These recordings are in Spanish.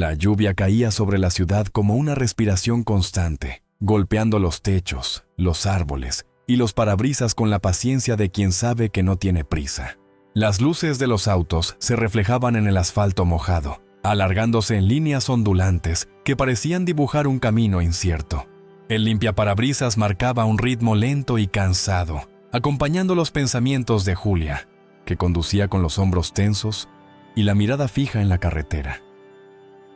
La lluvia caía sobre la ciudad como una respiración constante, golpeando los techos, los árboles y los parabrisas con la paciencia de quien sabe que no tiene prisa. Las luces de los autos se reflejaban en el asfalto mojado, alargándose en líneas ondulantes que parecían dibujar un camino incierto. El limpiaparabrisas marcaba un ritmo lento y cansado, acompañando los pensamientos de Julia, que conducía con los hombros tensos y la mirada fija en la carretera.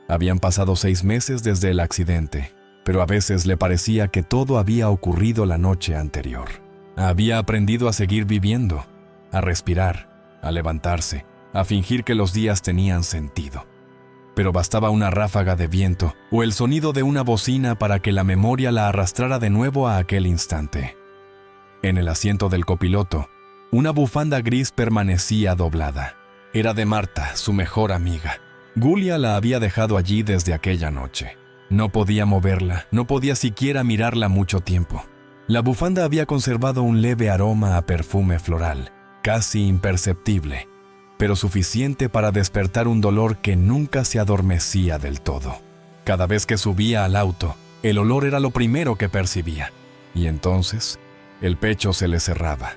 Habían pasado 6 meses desde el accidente, pero a veces le parecía que todo había ocurrido la noche anterior. Había aprendido a seguir viviendo, a respirar, a levantarse, a fingir que los días tenían sentido. Pero bastaba una ráfaga de viento o el sonido de una bocina para que la memoria la arrastrara de nuevo a aquel instante. En el asiento del copiloto, una bufanda gris permanecía doblada. Era de Marta, su mejor amiga. Julia la había dejado allí desde aquella noche. No podía moverla, no podía siquiera mirarla mucho tiempo. La bufanda había conservado un leve aroma a perfume floral, casi imperceptible, pero suficiente para despertar un dolor que nunca se adormecía del todo. Cada vez que subía al auto, el olor era lo primero que percibía, y entonces el pecho se le cerraba.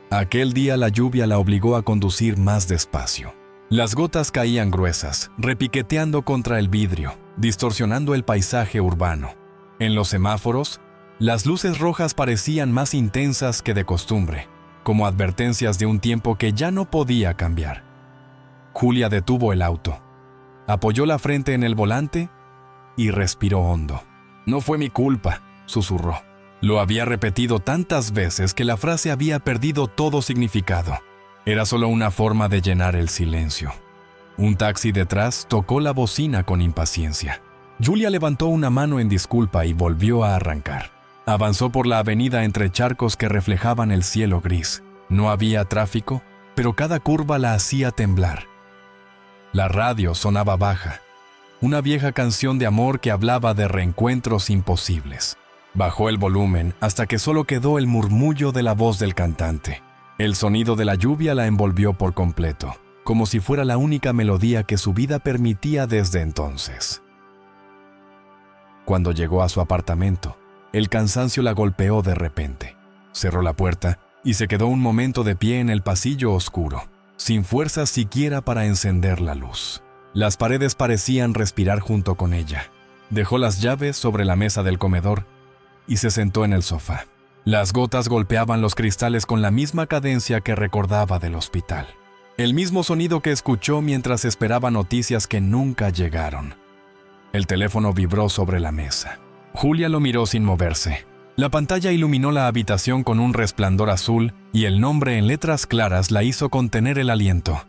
Aquel día la lluvia la obligó a conducir más despacio. Las gotas caían gruesas, repiqueteando contra el vidrio, distorsionando el paisaje urbano. En los semáforos, las luces rojas parecían más intensas que de costumbre, como advertencias de un tiempo que ya no podía cambiar. Julia detuvo el auto, apoyó la frente en el volante y respiró hondo. «No fue mi culpa», susurró. Lo había repetido tantas veces que la frase había perdido todo significado. Era solo una forma de llenar el silencio. Un taxi detrás tocó la bocina con impaciencia. Julia levantó una mano en disculpa y volvió a arrancar. Avanzó por la avenida entre charcos que reflejaban el cielo gris. No había tráfico, pero cada curva la hacía temblar. La radio sonaba baja, una vieja canción de amor que hablaba de reencuentros imposibles. Bajó el volumen hasta que solo quedó el murmullo de la voz del cantante. El sonido de la lluvia la envolvió por completo, como si fuera la única melodía que su vida permitía desde entonces. Cuando llegó a su apartamento, el cansancio la golpeó de repente. Cerró la puerta y se quedó un momento de pie en el pasillo oscuro, sin fuerzas siquiera para encender la luz. Las paredes parecían respirar junto con ella. Dejó las llaves sobre la mesa del comedor y se sentó en el sofá. Las gotas golpeaban los cristales con la misma cadencia que recordaba del hospital. El mismo sonido que escuchó mientras esperaba noticias que nunca llegaron. El teléfono vibró sobre la mesa. Julia lo miró sin moverse. La pantalla iluminó la habitación con un resplandor azul y el nombre en letras claras la hizo contener el aliento.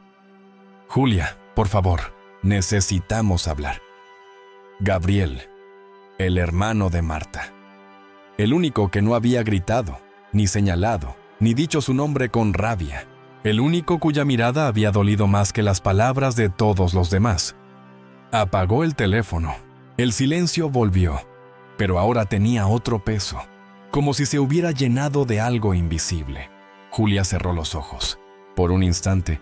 «Julia, por favor, necesitamos hablar». Gabriel, el hermano de Marta. El único que no había gritado, ni señalado, ni dicho su nombre con rabia. El único cuya mirada había dolido más que las palabras de todos los demás. Apagó el teléfono. El silencio volvió, pero ahora tenía otro peso, como si se hubiera llenado de algo invisible. Julia cerró los ojos. Por un instante,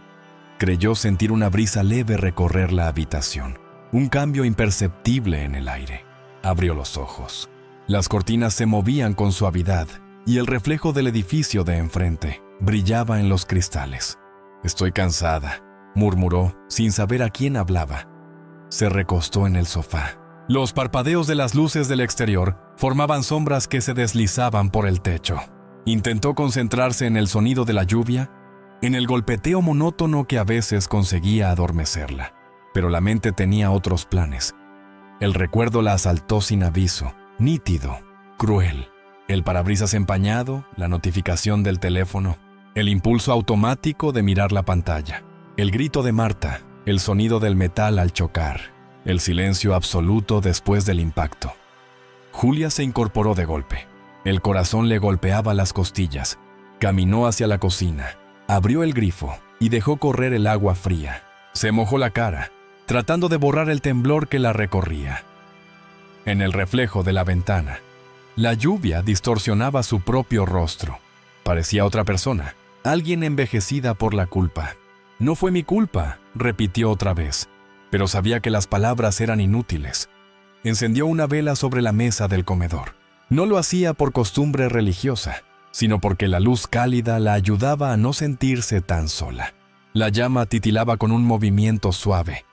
creyó sentir una brisa leve recorrer la habitación, un cambio imperceptible en el aire. Abrió los ojos. Las cortinas se movían con suavidad y el reflejo del edificio de enfrente brillaba en los cristales. «Estoy cansada», murmuró, sin saber a quién hablaba. Se recostó en el sofá. Los parpadeos de las luces del exterior formaban sombras que se deslizaban por el techo. Intentó concentrarse en el sonido de la lluvia, en el golpeteo monótono que a veces conseguía adormecerla. Pero la mente tenía otros planes. El recuerdo la asaltó sin aviso, nítido, cruel. El parabrisas empañado, la notificación del teléfono, el impulso automático de mirar la pantalla, el grito de Marta, el sonido del metal al chocar, el silencio absoluto después del impacto. Julia se incorporó de golpe. El corazón le golpeaba las costillas. Caminó hacia la cocina, abrió el grifo y dejó correr el agua fría. Se mojó la cara, tratando de borrar el temblor que la recorría. En el reflejo de la ventana, la lluvia distorsionaba su propio rostro. Parecía otra persona, alguien envejecida por la culpa. «No fue mi culpa», repitió otra vez. pero sabía que las palabras eran inútiles. Encendió una vela sobre la mesa del comedor. No lo hacía por costumbre religiosa, sino porque la luz cálida la ayudaba a no sentirse tan sola. La llama titilaba con un movimiento suave,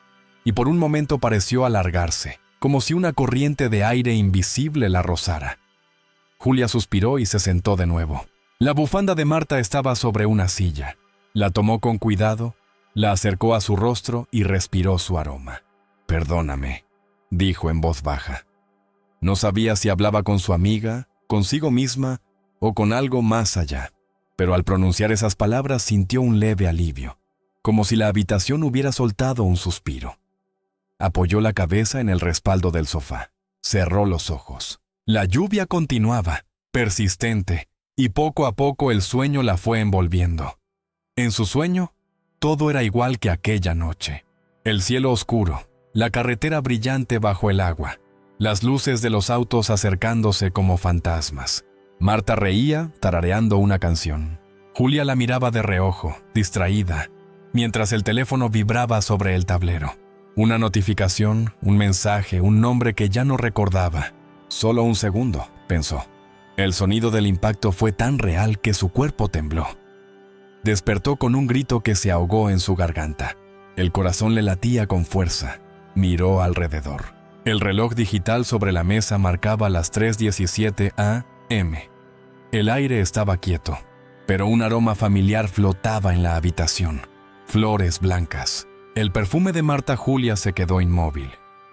y por un momento pareció alargarse, como si una corriente de aire invisible la rozara. Julia suspiró y se sentó de nuevo. La bufanda de Marta estaba sobre una silla. La tomó con cuidado, la acercó a su rostro y respiró su aroma. «Perdóname», dijo en voz baja. No sabía si hablaba con su amiga, consigo misma o con algo más allá, pero al pronunciar esas palabras sintió un leve alivio, como si la habitación hubiera soltado un suspiro. Apoyó la cabeza en el respaldo del sofá. Cerró los ojos. La lluvia continuaba, persistente, y poco a poco el sueño la fue envolviendo. En su sueño, todo era igual que aquella noche. El cielo oscuro, la carretera brillante bajo el agua, las luces de los autos acercándose como fantasmas. Marta reía, tarareando una canción. Julia la miraba de reojo, distraída, mientras el teléfono vibraba sobre el tablero. Una notificación, un mensaje, un nombre que ya no recordaba. Solo un segundo, pensó. El sonido del impacto fue tan real que su cuerpo tembló. Despertó con un grito que se ahogó en su garganta. El corazón le latía con fuerza. Miró alrededor. El reloj digital sobre la mesa marcaba las 3:17 a.m. El aire estaba quieto, pero un aroma familiar flotaba en la habitación. Flores blancas. El perfume de Marta. Julia se quedó inmóvil.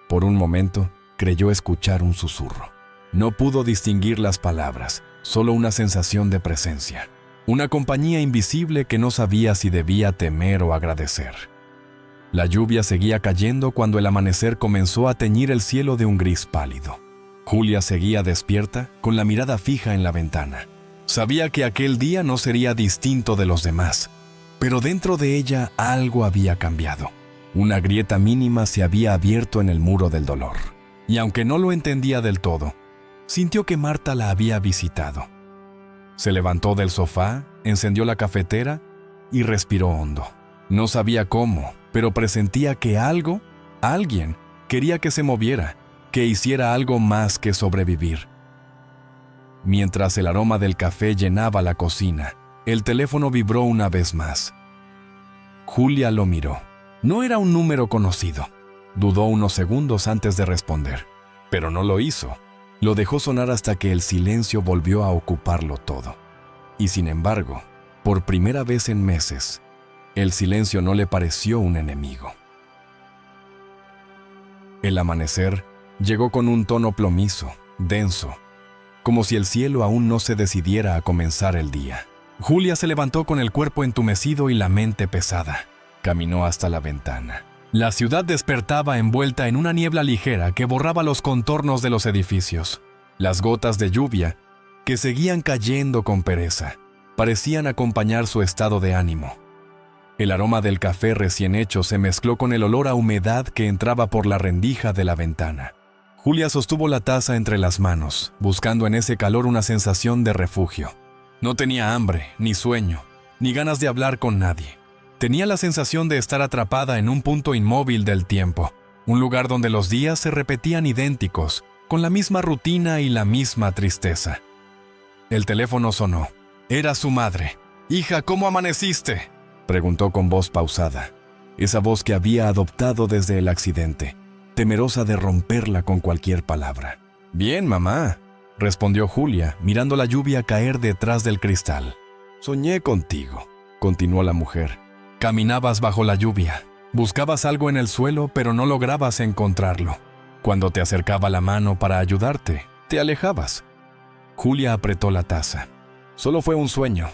Por un momento, creyó escuchar un susurro. No pudo distinguir las palabras, solo una sensación de presencia. Una compañía invisible que no sabía si debía temer o agradecer. La lluvia seguía cayendo cuando el amanecer comenzó a teñir el cielo de un gris pálido. Julia seguía despierta, con la mirada fija en la ventana. Sabía que aquel día no sería distinto de los demás, pero dentro de ella algo había cambiado. Una grieta mínima se había abierto en el muro del dolor. Y aunque no lo entendía del todo, sintió que Marta la había visitado. Se levantó del sofá, encendió la cafetera y respiró hondo. No sabía cómo, pero presentía que alguien, quería que se moviera, que hiciera algo más que sobrevivir. Mientras el aroma del café llenaba la cocina, el teléfono vibró una vez más. Julia lo miró. No era un número conocido. Dudó unos segundos antes de responder, pero no lo hizo. Lo dejó sonar hasta que el silencio volvió a ocuparlo todo. Y sin embargo, por primera vez en meses, el silencio no le pareció un enemigo. El amanecer llegó con un tono plomizo, denso, como si el cielo aún no se decidiera a comenzar el día. Julia se levantó con el cuerpo entumecido y la mente pesada. Caminó hasta la ventana. La ciudad despertaba envuelta en una niebla ligera que borraba los contornos de los edificios. Las gotas de lluvia, que seguían cayendo con pereza, parecían acompañar su estado de ánimo. El aroma del café recién hecho se mezcló con el olor a humedad que entraba por la rendija de la ventana. Julia sostuvo la taza entre las manos, buscando en ese calor una sensación de refugio. No tenía hambre, ni sueño, ni ganas de hablar con nadie. Tenía la sensación de estar atrapada en un punto inmóvil del tiempo, un lugar donde los días se repetían idénticos, con la misma rutina y la misma tristeza. El teléfono sonó. Era su madre. «Hija, ¿cómo amaneciste?», preguntó con voz pausada. Esa voz que había adoptado desde el accidente, temerosa de romperla con cualquier palabra. «Bien, mamá», respondió Julia, mirando la lluvia caer detrás del cristal. «Soñé contigo», continuó la mujer. «Caminabas bajo la lluvia. Buscabas algo en el suelo, pero no lograbas encontrarlo. Cuando te acercaba la mano para ayudarte, te alejabas». Julia apretó la taza. «Solo fue un sueño.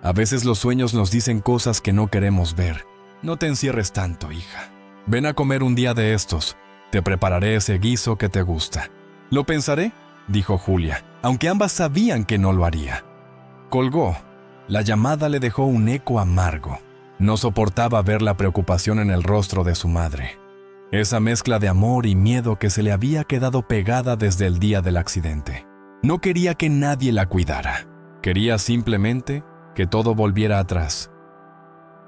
A veces los sueños nos dicen cosas que no queremos ver. No te encierres tanto, hija. Ven a comer un día de estos. Te prepararé ese guiso que te gusta». «Lo pensaré», dijo Julia, aunque ambas sabían que no lo haría. Colgó. La llamada le dejó un eco amargo. No soportaba ver la preocupación en el rostro de su madre. Esa mezcla de amor y miedo que se le había quedado pegada desde el día del accidente. No quería que nadie la cuidara. Quería simplemente que todo volviera atrás.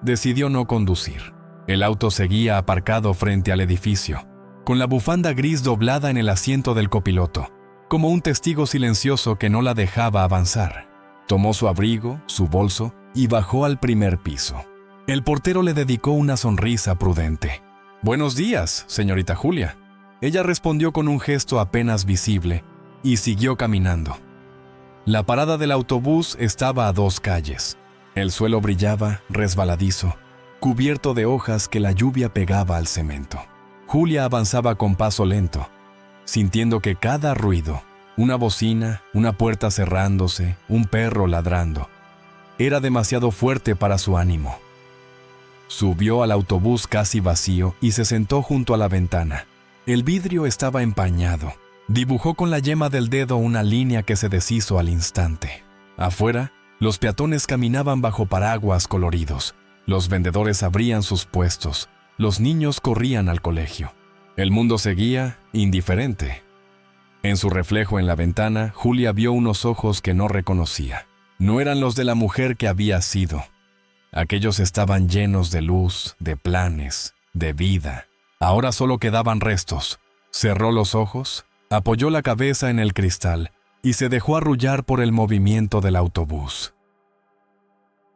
Decidió no conducir. El auto seguía aparcado frente al edificio, con la bufanda gris doblada en el asiento del copiloto, como un testigo silencioso que no la dejaba avanzar. Tomó su abrigo, su bolso y bajó al primer piso. El portero le dedicó una sonrisa prudente. «Buenos días, señorita Julia». Ella respondió con un gesto apenas visible y siguió caminando. La parada del autobús estaba a 2 calles. El suelo brillaba, resbaladizo, cubierto de hojas que la lluvia pegaba al cemento. Julia avanzaba con paso lento, sintiendo que cada ruido, una bocina, una puerta cerrándose, un perro ladrando, era demasiado fuerte para su ánimo. Subió al autobús casi vacío y se sentó junto a la ventana. El vidrio estaba empañado. Dibujó con la yema del dedo una línea que se deshizo al instante. Afuera, los peatones caminaban bajo paraguas coloridos. Los vendedores abrían sus puestos. Los niños corrían al colegio. El mundo seguía indiferente. En su reflejo en la ventana, Julia vio unos ojos que no reconocía. No eran los de la mujer que había sido. Aquellos estaban llenos de luz, de planes, de vida. Ahora solo quedaban restos. Cerró los ojos, apoyó la cabeza en el cristal y se dejó arrullar por el movimiento del autobús.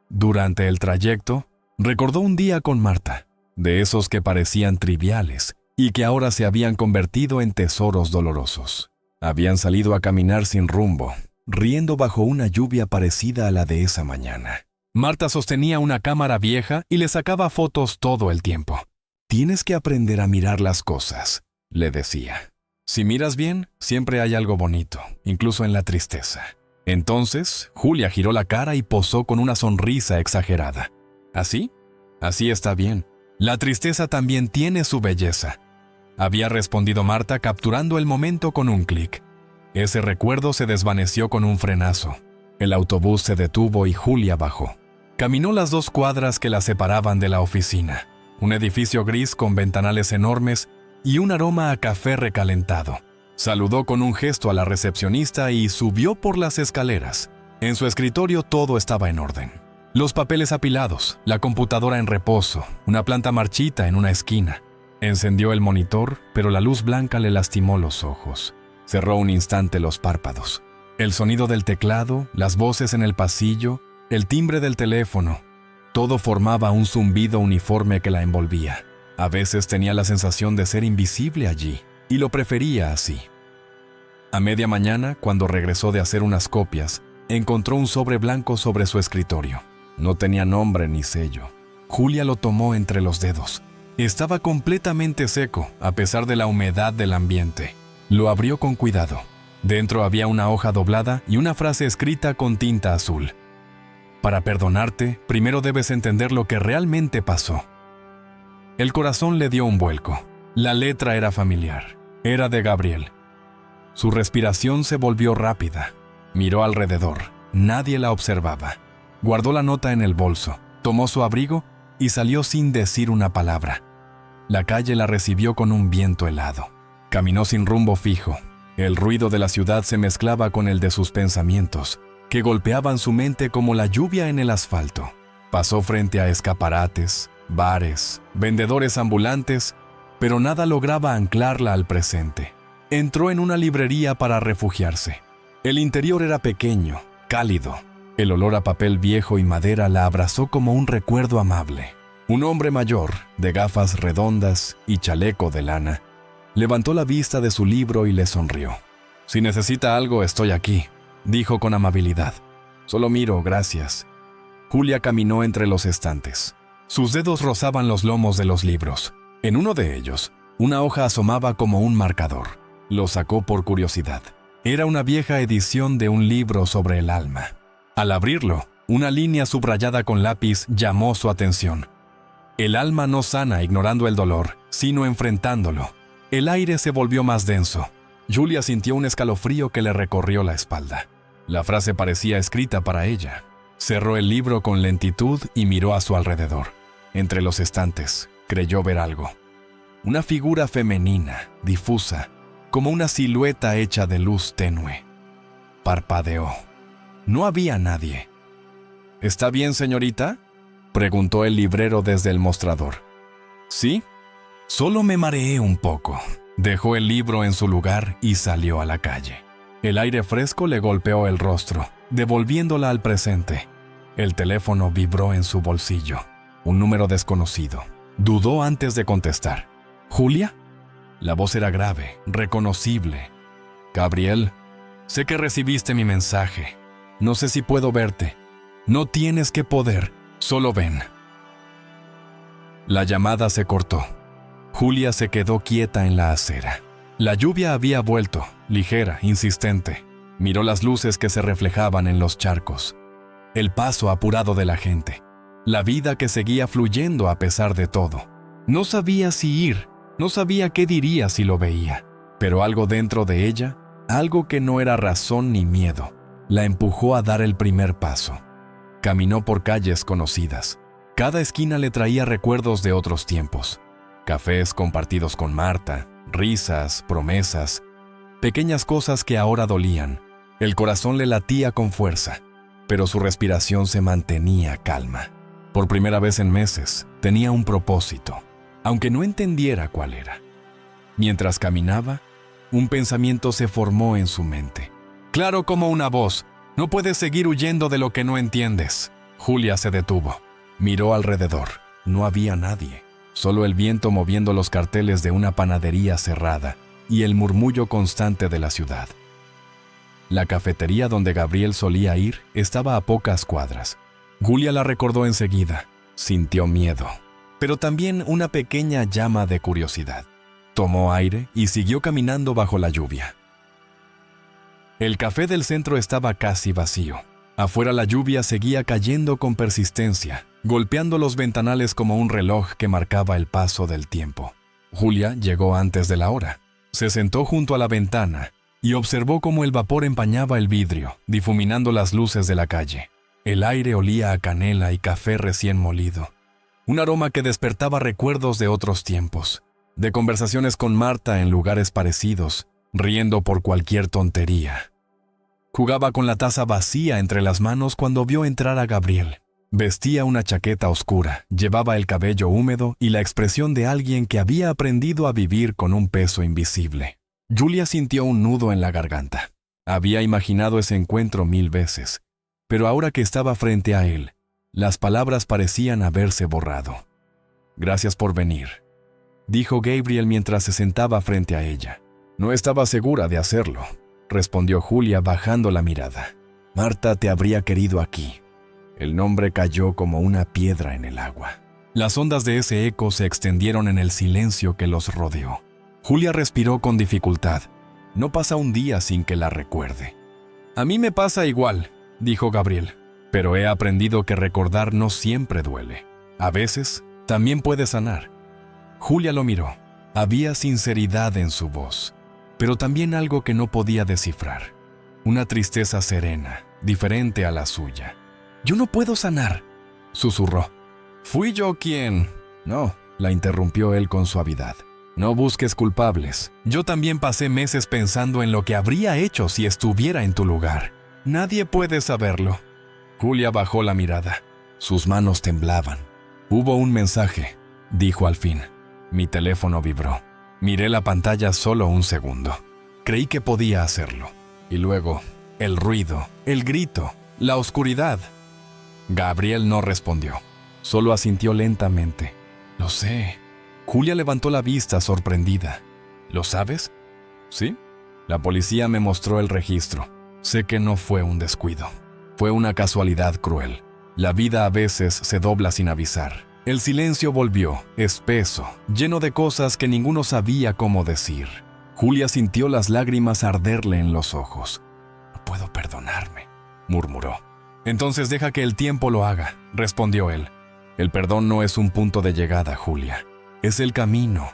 Durante el trayecto, recordó un día con Marta, de esos que parecían triviales y que ahora se habían convertido en tesoros dolorosos. Habían salido a caminar sin rumbo, riendo bajo una lluvia parecida a la de esa mañana. Marta sostenía una cámara vieja y le sacaba fotos todo el tiempo. «Tienes que aprender a mirar las cosas», le decía. «Si miras bien, siempre hay algo bonito, incluso en la tristeza». Entonces, Julia giró la cara y posó con una sonrisa exagerada. «¿Así? Así está bien. La tristeza también tiene su belleza», había respondido Marta, capturando el momento con un clic. Ese recuerdo se desvaneció con un frenazo. El autobús se detuvo y Julia bajó. Caminó las 2 cuadras que la separaban de la oficina. Un edificio gris con ventanales enormes y un aroma a café recalentado. Saludó con un gesto a la recepcionista y subió por las escaleras. En su escritorio todo estaba en orden. Los papeles apilados, la computadora en reposo, una planta marchita en una esquina. Encendió el monitor, pero la luz blanca le lastimó los ojos. Cerró un instante los párpados. El sonido del teclado, las voces en el pasillo, el timbre del teléfono, todo formaba un zumbido uniforme que la envolvía. A veces tenía la sensación de ser invisible allí, y lo prefería así. A media mañana, cuando regresó de hacer unas copias, encontró un sobre blanco sobre su escritorio. No tenía nombre ni sello. Julia lo tomó entre los dedos. Estaba completamente seco, a pesar de la humedad del ambiente. Lo abrió con cuidado. Dentro había una hoja doblada y una frase escrita con tinta azul. «Para perdonarte, primero debes entender lo que realmente pasó». El corazón le dio un vuelco. La letra era familiar. Era de Gabriel. Su respiración se volvió rápida. Miró alrededor. Nadie la observaba. Guardó la nota en el bolso, tomó su abrigo y salió sin decir una palabra. La calle la recibió con un viento helado. Caminó sin rumbo fijo. El ruido de la ciudad se mezclaba con el de sus pensamientos, que golpeaban su mente como la lluvia en el asfalto. Pasó frente a escaparates, bares, vendedores ambulantes, pero nada lograba anclarla al presente. Entró en una librería para refugiarse. El interior era pequeño, cálido. El olor a papel viejo y madera la abrazó como un recuerdo amable. Un hombre mayor, de gafas redondas y chaleco de lana, levantó la vista de su libro y le sonrió. «Si necesita algo, estoy aquí», dijo con amabilidad. «Solo miro, gracias». Julia caminó entre los estantes. Sus dedos rozaban los lomos de los libros. En uno de ellos, una hoja asomaba como un marcador. Lo sacó por curiosidad. Era una vieja edición de un libro sobre el alma. Al abrirlo, una línea subrayada con lápiz llamó su atención. El alma no sana ignorando el dolor, sino enfrentándolo. El aire se volvió más denso. Julia sintió un escalofrío que le recorrió la espalda. La frase parecía escrita para ella. Cerró el libro con lentitud y miró a su alrededor. Entre los estantes, creyó ver algo. Una figura femenina, difusa, como una silueta hecha de luz tenue. Parpadeó. No había nadie. «¿Está bien, señorita?», preguntó el librero desde el mostrador. ¿Sí? Solo me mareé un poco. Dejó el libro en su lugar y salió a la calle. El aire fresco le golpeó el rostro, devolviéndola al presente. El teléfono vibró en su bolsillo. Un número desconocido. Dudó antes de contestar. ¿Julia? La voz era grave, reconocible. Gabriel, sé que recibiste mi mensaje. No sé si puedo verte. No tienes que poder, solo ven. La llamada se cortó. Julia se quedó quieta en la acera. La lluvia había vuelto, ligera, insistente. Miró las luces que se reflejaban en los charcos. El paso apurado de la gente. La vida que seguía fluyendo a pesar de todo. No sabía si ir, no sabía qué diría si lo veía. Pero algo dentro de ella, algo que no era razón ni miedo, la empujó a dar el primer paso. Caminó por calles conocidas. Cada esquina le traía recuerdos de otros tiempos. Cafés compartidos con Marta, risas, promesas, pequeñas cosas que ahora dolían. El corazón le latía con fuerza, pero su respiración se mantenía calma. Por primera vez en meses, tenía un propósito, aunque no entendiera cuál era. Mientras caminaba, un pensamiento se formó en su mente. Claro como una voz, no puedes seguir huyendo de lo que no entiendes. Julia se detuvo. Miró alrededor. No había nadie. Solo el viento moviendo los carteles de una panadería cerrada y el murmullo constante de la ciudad. La cafetería donde Gabriel solía ir estaba a pocas cuadras. Julia la recordó enseguida. Sintió miedo, pero también una pequeña llama de curiosidad. Tomó aire y siguió caminando bajo la lluvia. El café del centro estaba casi vacío. Afuera la lluvia seguía cayendo con persistencia, golpeando los ventanales como un reloj que marcaba el paso del tiempo. Julia llegó antes de la hora. Se sentó junto a la ventana y observó cómo el vapor empañaba el vidrio, difuminando las luces de la calle. El aire olía a canela y café recién molido. Un aroma que despertaba recuerdos de otros tiempos, de conversaciones con Marta en lugares parecidos, riendo por cualquier tontería. Jugaba con la taza vacía entre las manos cuando vio entrar a Gabriel. Vestía una chaqueta oscura, llevaba el cabello húmedo y la expresión de alguien que había aprendido a vivir con un peso invisible. Julia sintió un nudo en la garganta. Había imaginado ese encuentro 1000 veces, pero ahora que estaba frente a él, las palabras parecían haberse borrado. «Gracias por venir», dijo Gabriel mientras se sentaba frente a ella. «No estaba segura de hacerlo», respondió Julia bajando la mirada. «Marta te habría querido aquí». El nombre cayó como una piedra en el agua. Las ondas de ese eco se extendieron en el silencio que los rodeó. Julia respiró con dificultad. No pasa un día sin que la recuerde. «A mí me pasa igual», dijo Gabriel, «pero he aprendido que recordar no siempre duele. A veces, también puede sanar». Julia lo miró. Había sinceridad en su voz, pero también algo que no podía descifrar. Una tristeza serena, diferente a la suya. «Yo no puedo sanar», susurró. «Fui yo quien...» «No», la interrumpió él con suavidad. «No busques culpables. Yo también pasé meses pensando en lo que habría hecho si estuviera en tu lugar. Nadie puede saberlo». Julia bajó la mirada. Sus manos temblaban. «Hubo un mensaje», dijo al fin. Mi teléfono vibró. Miré la pantalla solo un segundo. Creí que podía hacerlo. Y luego, el ruido, el grito, la oscuridad. Gabriel no respondió. Solo asintió lentamente. «Lo sé». Julia levantó la vista sorprendida. «¿Lo sabes?» «Sí». La policía me mostró el registro. Sé que no fue un descuido. Fue una casualidad cruel. La vida a veces se dobla sin avisar. El silencio volvió, espeso, lleno de cosas que ninguno sabía cómo decir. Julia sintió las lágrimas arderle en los ojos. «No puedo perdonarme», murmuró. «Entonces deja que el tiempo lo haga», respondió él. «El perdón no es un punto de llegada, Julia. Es el camino».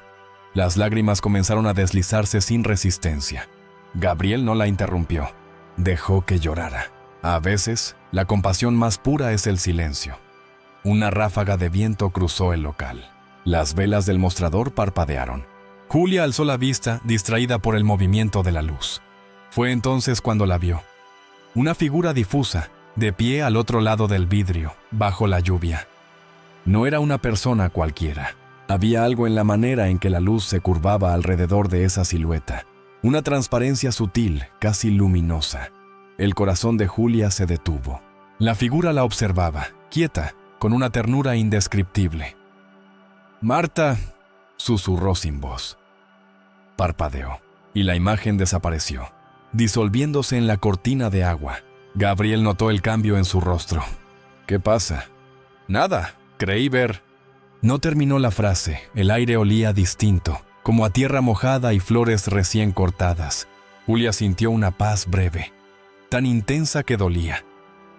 Las lágrimas comenzaron a deslizarse sin resistencia. Gabriel no la interrumpió. Dejó que llorara. A veces, la compasión más pura es el silencio. Una ráfaga de viento cruzó el local. Las velas del mostrador parpadearon. Julia alzó la vista, distraída por el movimiento de la luz. Fue entonces cuando la vio. Una figura difusa, de pie al otro lado del vidrio, bajo la lluvia. No era una persona cualquiera. Había algo en la manera en que la luz se curvaba alrededor de esa silueta, una transparencia sutil, casi luminosa. El corazón de Julia se detuvo. La figura la observaba, quieta, con una ternura indescriptible. «Marta», susurró sin voz. Parpadeó, y la imagen desapareció, disolviéndose en la cortina de agua. Gabriel notó el cambio en su rostro. «¿Qué pasa?» «Nada, creí ver». No terminó la frase. El aire olía distinto, como a tierra mojada y flores recién cortadas. Julia sintió una paz breve, tan intensa que dolía.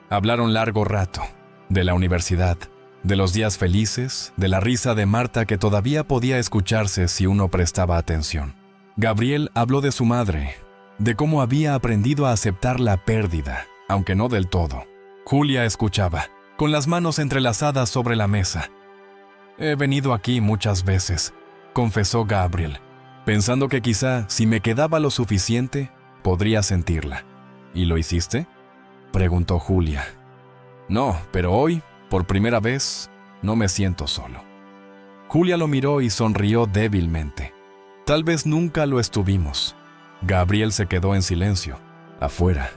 Hablaron largo rato, de la universidad, de los días felices, de la risa de Marta que todavía podía escucharse si uno prestaba atención. Gabriel habló de su madre, de cómo había aprendido a aceptar la pérdida, aunque no del todo. Julia escuchaba, con las manos entrelazadas sobre la mesa. «He venido aquí muchas veces», confesó Gabriel, pensando que quizá, si me quedaba lo suficiente, podría sentirla. «¿Y lo hiciste?», preguntó Julia. «No, pero hoy, por primera vez, no me siento solo». Julia lo miró y sonrió débilmente. «Tal vez nunca lo estuvimos». Gabriel se quedó en silencio. Afuera,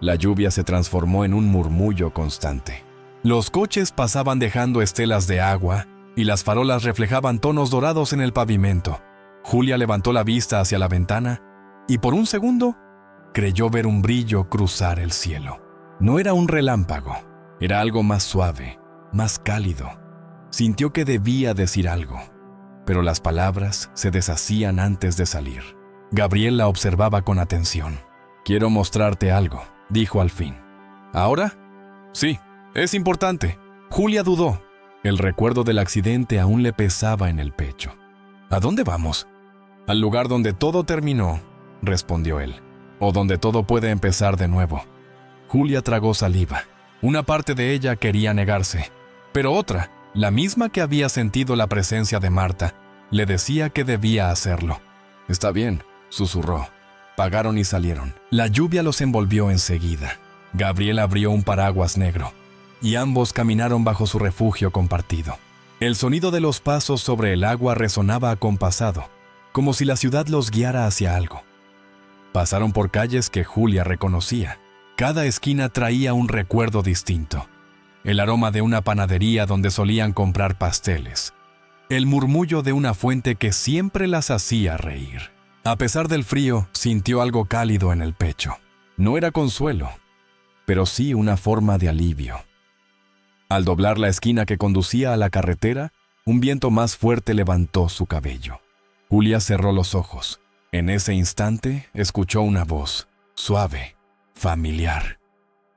la lluvia se transformó en un murmullo constante. Los coches pasaban dejando estelas de agua y las farolas reflejaban tonos dorados en el pavimento. Julia levantó la vista hacia la ventana y por un segundo creyó ver un brillo cruzar el cielo. No era un relámpago, era algo más suave, más cálido. Sintió que debía decir algo, pero las palabras se deshacían antes de salir. Gabriel la observaba con atención. «Quiero mostrarte algo», dijo al fin. «¿Ahora?» «Sí, es importante». Julia dudó. El recuerdo del accidente aún le pesaba en el pecho. «¿A dónde vamos?» «Al lugar donde todo terminó», respondió él. «O donde todo puede empezar de nuevo». Julia tragó saliva. Una parte de ella quería negarse, pero otra, la misma que había sentido la presencia de Marta, le decía que debía hacerlo. «Está bien», susurró. Pagaron y salieron. La lluvia los envolvió enseguida. Gabriel abrió un paraguas negro, y ambos caminaron bajo su refugio compartido. El sonido de los pasos sobre el agua resonaba acompasado, como si la ciudad los guiara hacia algo. Pasaron por calles que Julia reconocía. Cada esquina traía un recuerdo distinto. El aroma de una panadería donde solían comprar pasteles. El murmullo de una fuente que siempre las hacía reír. A pesar del frío, sintió algo cálido en el pecho. No era consuelo, pero sí una forma de alivio. Al doblar la esquina que conducía a la carretera, un viento más fuerte levantó su cabello. Julia cerró los ojos. En ese instante, escuchó una voz, suave, familiar.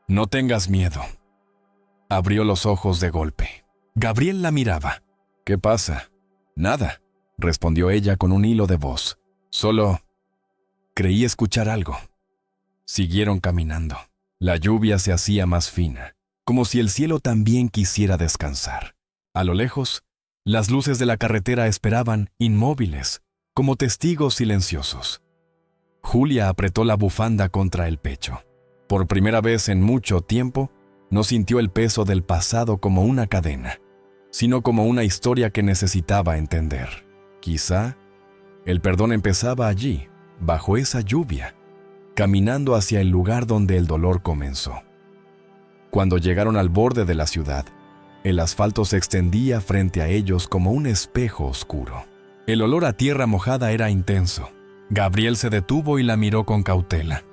«No tengas miedo». Abrió los ojos de golpe. Gabriel la miraba. «¿Qué pasa?» «Nada», respondió ella con un hilo de voz. «Solo creí escuchar algo». Siguieron caminando. La lluvia se hacía más fina, como si el cielo también quisiera descansar. A lo lejos, las luces de la carretera esperaban, inmóviles, como testigos silenciosos. Julia apretó la bufanda contra el pecho. Por primera vez en mucho tiempo, no sintió el peso del pasado como una cadena, sino como una historia que necesitaba entender. Quizá el perdón empezaba allí, bajo esa lluvia, caminando hacia el lugar donde el dolor comenzó. Cuando llegaron al borde de la ciudad, el asfalto se extendía frente a ellos como un espejo oscuro. El olor a tierra mojada era intenso. Gabriel se detuvo y la miró con cautela.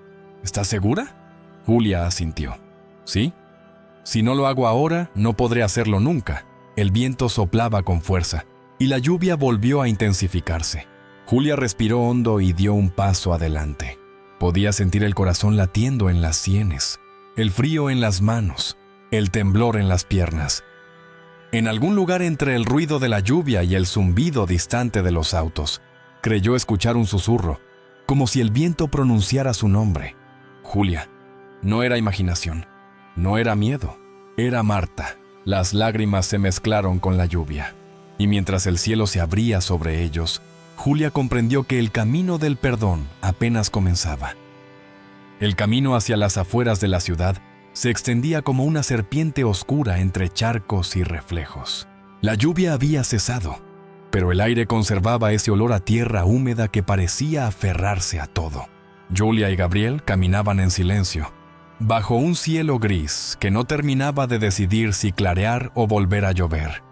«¿Estás segura?» Julia asintió. «Sí. Si no lo hago ahora, no podré hacerlo nunca». El viento soplaba con fuerza, y la lluvia volvió a intensificarse. Julia respiró hondo y dio un paso adelante. Podía sentir el corazón latiendo en las sienes, el frío en las manos, el temblor en las piernas. En algún lugar entre el ruido de la lluvia y el zumbido distante de los autos, creyó escuchar un susurro, como si el viento pronunciara su nombre. Julia. No era imaginación, no era miedo, era Marta. Las lágrimas se mezclaron con la lluvia, y mientras el cielo se abría sobre ellos, Julia comprendió que el camino del perdón apenas comenzaba. El camino hacia las afueras de la ciudad se extendía como una serpiente oscura entre charcos y reflejos. La lluvia había cesado, pero el aire conservaba ese olor a tierra húmeda que parecía aferrarse a todo. Julia y Gabriel caminaban en silencio, bajo un cielo gris que no terminaba de decidir si clarear o volver a llover.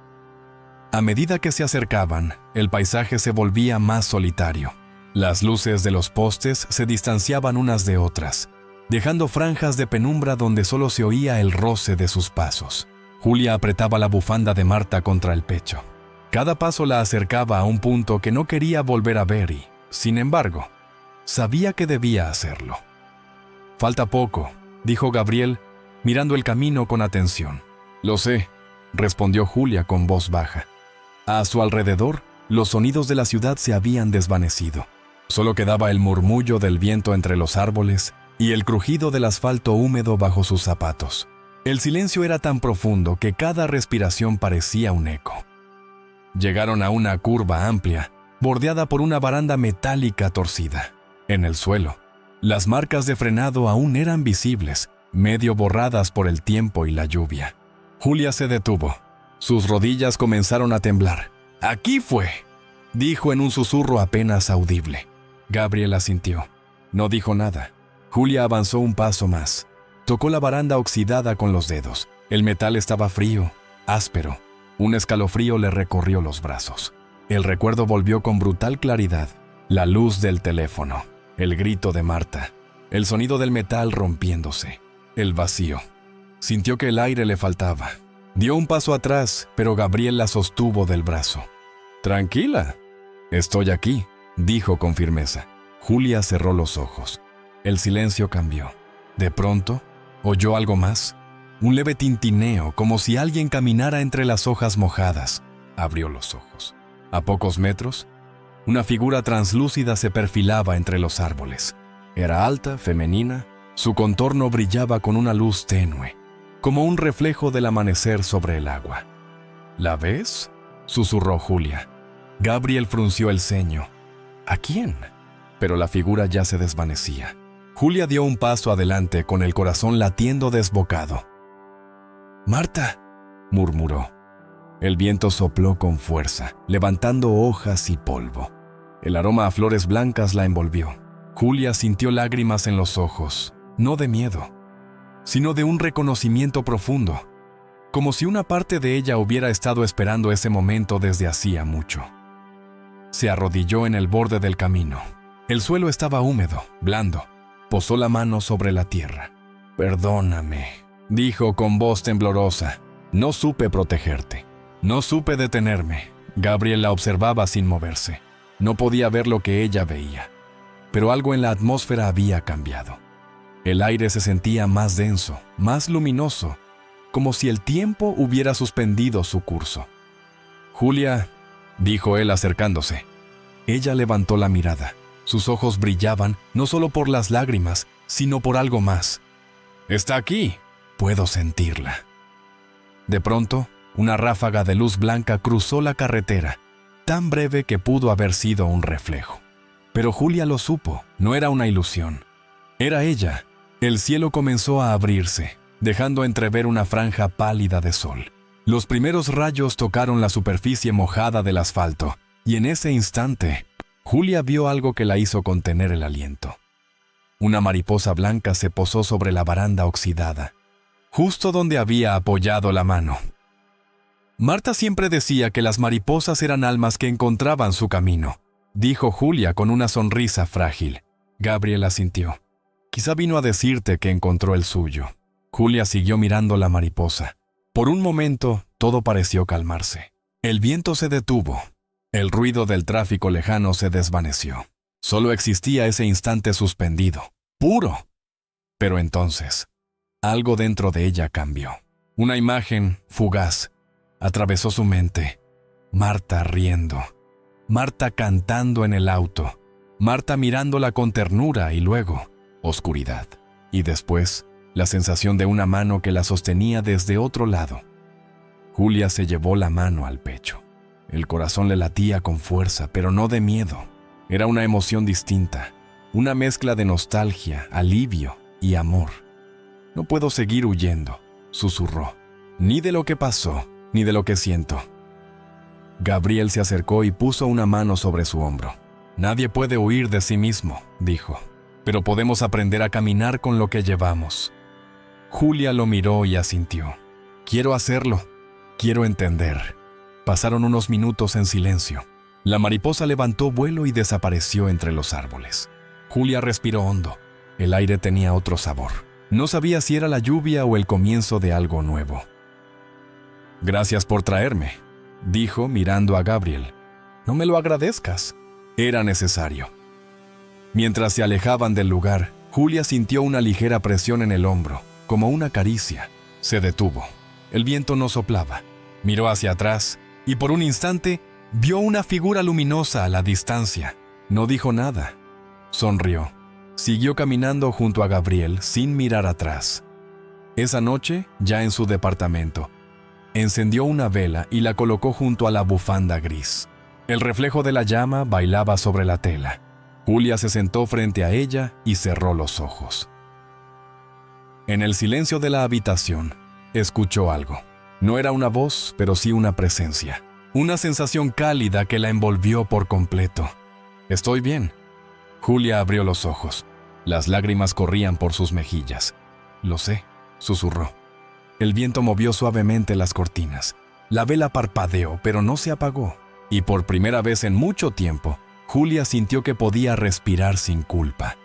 A medida que se acercaban, el paisaje se volvía más solitario. Las luces de los postes se distanciaban unas de otras, dejando franjas de penumbra donde solo se oía el roce de sus pasos. Julia apretaba la bufanda de Marta contra el pecho. Cada paso la acercaba a un punto que no quería volver a ver y, sin embargo, sabía que debía hacerlo. «Falta poco», dijo Gabriel, mirando el camino con atención. «Lo sé», respondió Julia con voz baja. A su alrededor, los sonidos de la ciudad se habían desvanecido. Solo quedaba el murmullo del viento entre los árboles y el crujido del asfalto húmedo bajo sus zapatos. El silencio era tan profundo que cada respiración parecía un eco. Llegaron a una curva amplia, bordeada por una baranda metálica torcida. En el suelo, las marcas de frenado aún eran visibles, medio borradas por el tiempo y la lluvia. Julia se detuvo. Sus rodillas comenzaron a temblar. «Aquí fue», dijo en un susurro apenas audible. Gabriel asintió. No dijo nada. Julia avanzó un paso más. Tocó la baranda oxidada con los dedos. El metal estaba frío, áspero. Un escalofrío le recorrió los brazos. El recuerdo volvió con brutal claridad. La luz del teléfono, el grito de Marta, el sonido del metal rompiéndose, el vacío. Sintió que el aire le faltaba. Dio un paso atrás, pero Gabriel la sostuvo del brazo. «Tranquila, estoy aquí», dijo con firmeza. Julia cerró los ojos. El silencio cambió. De pronto, oyó algo más. Un leve tintineo, como si alguien caminara entre las hojas mojadas. Abrió los ojos. A pocos metros, una figura translúcida se perfilaba entre los árboles. Era alta, femenina. Su contorno brillaba con una luz tenue, como un reflejo del amanecer sobre el agua. «¿La ves?», susurró Julia. Gabriel frunció el ceño. «¿A quién?». Pero la figura ya se desvanecía. Julia dio un paso adelante con el corazón latiendo desbocado. «Marta», murmuró. El viento sopló con fuerza, levantando hojas y polvo. El aroma a flores blancas la envolvió. Julia sintió lágrimas en los ojos, no de miedo, sino de un reconocimiento profundo, como si una parte de ella hubiera estado esperando ese momento desde hacía mucho. Se arrodilló en el borde del camino. El suelo estaba húmedo, blando. Posó la mano sobre la tierra. «Perdóname», dijo con voz temblorosa. «No supe protegerte. No supe detenerme». Gabriel la observaba sin moverse. No podía ver lo que ella veía. Pero algo en la atmósfera había cambiado. El aire se sentía más denso, más luminoso, como si el tiempo hubiera suspendido su curso. «Julia», dijo él acercándose. Ella levantó la mirada. Sus ojos brillaban no solo por las lágrimas, sino por algo más. «Está aquí. Puedo sentirla». De pronto, una ráfaga de luz blanca cruzó la carretera, tan breve que pudo haber sido un reflejo. Pero Julia lo supo, no era una ilusión. Era ella. El cielo comenzó a abrirse, dejando entrever una franja pálida de sol. Los primeros rayos tocaron la superficie mojada del asfalto, y en ese instante, Julia vio algo que la hizo contener el aliento. Una mariposa blanca se posó sobre la baranda oxidada, justo donde había apoyado la mano. Marta siempre decía que las mariposas eran almas que encontraban su camino, dijo Julia con una sonrisa frágil. Gabriel asintió. Quizá vino a decirte que encontró el suyo. Julia siguió mirando la mariposa. Por un momento, todo pareció calmarse. El viento se detuvo. El ruido del tráfico lejano se desvaneció. Solo existía ese instante suspendido, puro. Pero entonces, algo dentro de ella cambió. Una imagen, fugaz, atravesó su mente. Marta riendo. Marta cantando en el auto. Marta mirándola con ternura y luego, oscuridad. Y después, la sensación de una mano que la sostenía desde otro lado. Julia se llevó la mano al pecho. El corazón le latía con fuerza, pero no de miedo. Era una emoción distinta, una mezcla de nostalgia, alivio y amor. «No puedo seguir huyendo», susurró. «Ni de lo que pasó, ni de lo que siento». Gabriel se acercó y puso una mano sobre su hombro. «Nadie puede huir de sí mismo», dijo, «pero podemos aprender a caminar con lo que llevamos». Julia lo miró y asintió. «Quiero hacerlo. Quiero entender». Pasaron unos minutos en silencio. La mariposa levantó vuelo y desapareció entre los árboles. Julia respiró hondo. El aire tenía otro sabor. No sabía si era la lluvia o el comienzo de algo nuevo. «Gracias por traerme», dijo mirando a Gabriel. «No me lo agradezcas. Era necesario». Mientras se alejaban del lugar, Julia sintió una ligera presión en el hombro, como una caricia. Se detuvo. El viento no soplaba. Miró hacia atrás y por un instante vio una figura luminosa a la distancia. No dijo nada. Sonrió. Siguió caminando junto a Gabriel sin mirar atrás. Esa noche, ya en su departamento, encendió una vela y la colocó junto a la bufanda gris. El reflejo de la llama bailaba sobre la tela. Julia se sentó frente a ella y cerró los ojos. En el silencio de la habitación, escuchó algo. No era una voz, pero sí una presencia. Una sensación cálida que la envolvió por completo. «Estoy bien». Julia abrió los ojos. Las lágrimas corrían por sus mejillas. «Lo sé», susurró. El viento movió suavemente las cortinas. La vela parpadeó, pero no se apagó. Y por primera vez en mucho tiempo, Julia sintió que podía respirar sin culpa.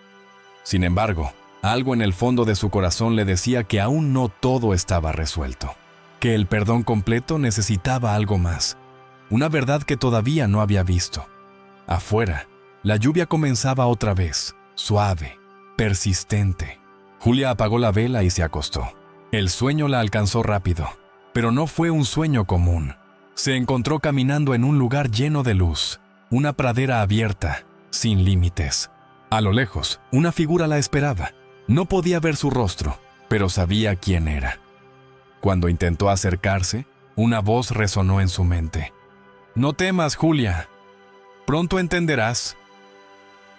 Sin embargo, algo en el fondo de su corazón le decía que aún no todo estaba resuelto, que el perdón completo necesitaba algo más, una verdad que todavía no había visto. Afuera, la lluvia comenzaba otra vez, suave, persistente. Julia apagó la vela y se acostó. El sueño la alcanzó rápido, pero no fue un sueño común. Se encontró caminando en un lugar lleno de luz, una pradera abierta, sin límites. A lo lejos, una figura la esperaba. No podía ver su rostro, pero sabía quién era. Cuando intentó acercarse, una voz resonó en su mente. «No temas, Julia. Pronto entenderás».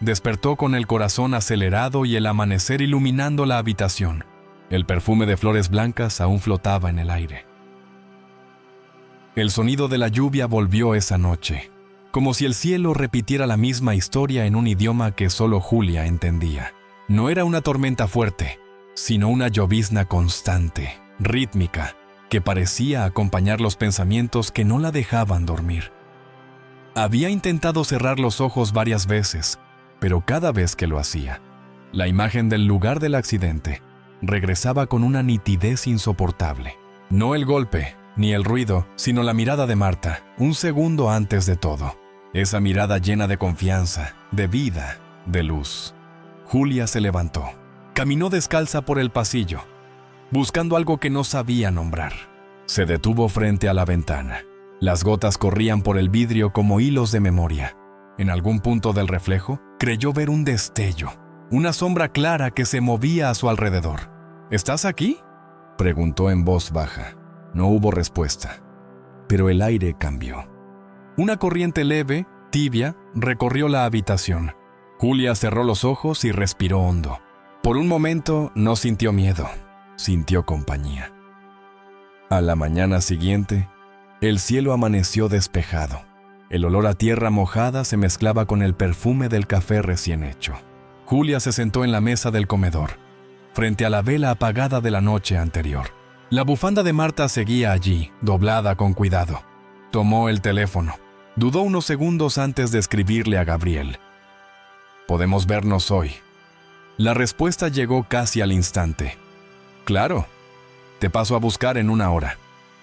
Despertó con el corazón acelerado y el amanecer iluminando la habitación. El perfume de flores blancas aún flotaba en el aire. El sonido de la lluvia volvió esa noche, como si el cielo repitiera la misma historia en un idioma que solo Julia entendía. No era una tormenta fuerte, sino una llovizna constante, rítmica, que parecía acompañar los pensamientos que no la dejaban dormir. Había intentado cerrar los ojos varias veces, pero cada vez que lo hacía, la imagen del lugar del accidente regresaba con una nitidez insoportable. No el golpe, ni el ruido, sino la mirada de Marta, un segundo antes de todo. Esa mirada llena de confianza, de vida, de luz. Julia se levantó. Caminó descalza por el pasillo, buscando algo que no sabía nombrar. Se detuvo frente a la ventana. Las gotas corrían por el vidrio como hilos de memoria. En algún punto del reflejo, creyó ver un destello, una sombra clara que se movía a su alrededor. «¿Estás aquí?», preguntó en voz baja. No hubo respuesta, pero el aire cambió. Una corriente leve, tibia, recorrió la habitación. Julia cerró los ojos y respiró hondo. Por un momento no sintió miedo, sintió compañía. A la mañana siguiente, el cielo amaneció despejado. El olor a tierra mojada se mezclaba con el perfume del café recién hecho. Julia se sentó en la mesa del comedor, frente a la vela apagada de la noche anterior. La bufanda de Marta seguía allí, doblada con cuidado. Tomó el teléfono. Dudó unos segundos antes de escribirle a Gabriel. «¿Podemos vernos hoy?». La respuesta llegó casi al instante. «Claro. Te paso a buscar en 1 hora».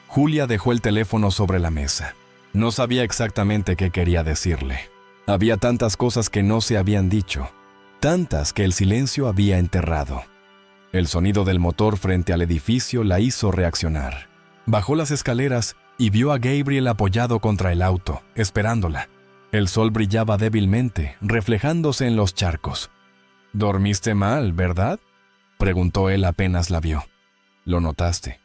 Julia dejó el teléfono sobre la mesa. No sabía exactamente qué quería decirle. Había tantas cosas que no se habían dicho, tantas que el silencio había enterrado. El sonido del motor frente al edificio la hizo reaccionar. Bajó las escaleras y vio a Gabriel apoyado contra el auto, esperándola. El sol brillaba débilmente, reflejándose en los charcos. «¿Dormiste mal, verdad?», preguntó él apenas la vio. «Lo notaste.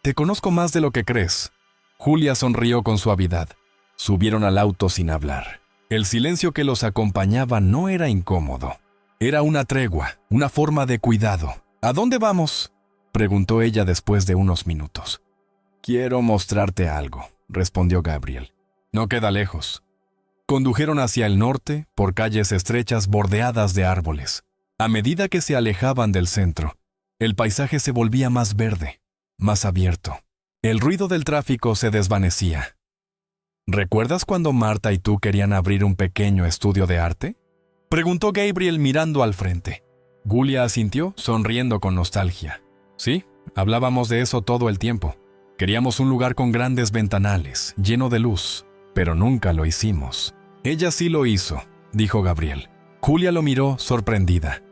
Te conozco más de lo que crees». Julia sonrió con suavidad. Subieron al auto sin hablar. El silencio que los acompañaba no era incómodo. Era una tregua, una forma de cuidado. «¿A dónde vamos?», preguntó ella después de unos minutos. «Quiero mostrarte algo», respondió Gabriel. No queda lejos. Condujeron hacia el norte por calles estrechas bordeadas de árboles. A medida que se alejaban del centro, el paisaje se volvía más verde, más abierto. El ruido del tráfico se desvanecía. ¿Recuerdas cuando Marta y tú querían abrir un pequeño estudio de arte? Preguntó Gabriel mirando al frente. Julia asintió, sonriendo con nostalgia. Sí, hablábamos de eso todo el tiempo. Queríamos un lugar con grandes ventanales, lleno de luz, pero nunca lo hicimos. Ella sí lo hizo, dijo Gabriel. Julia lo miró sorprendida.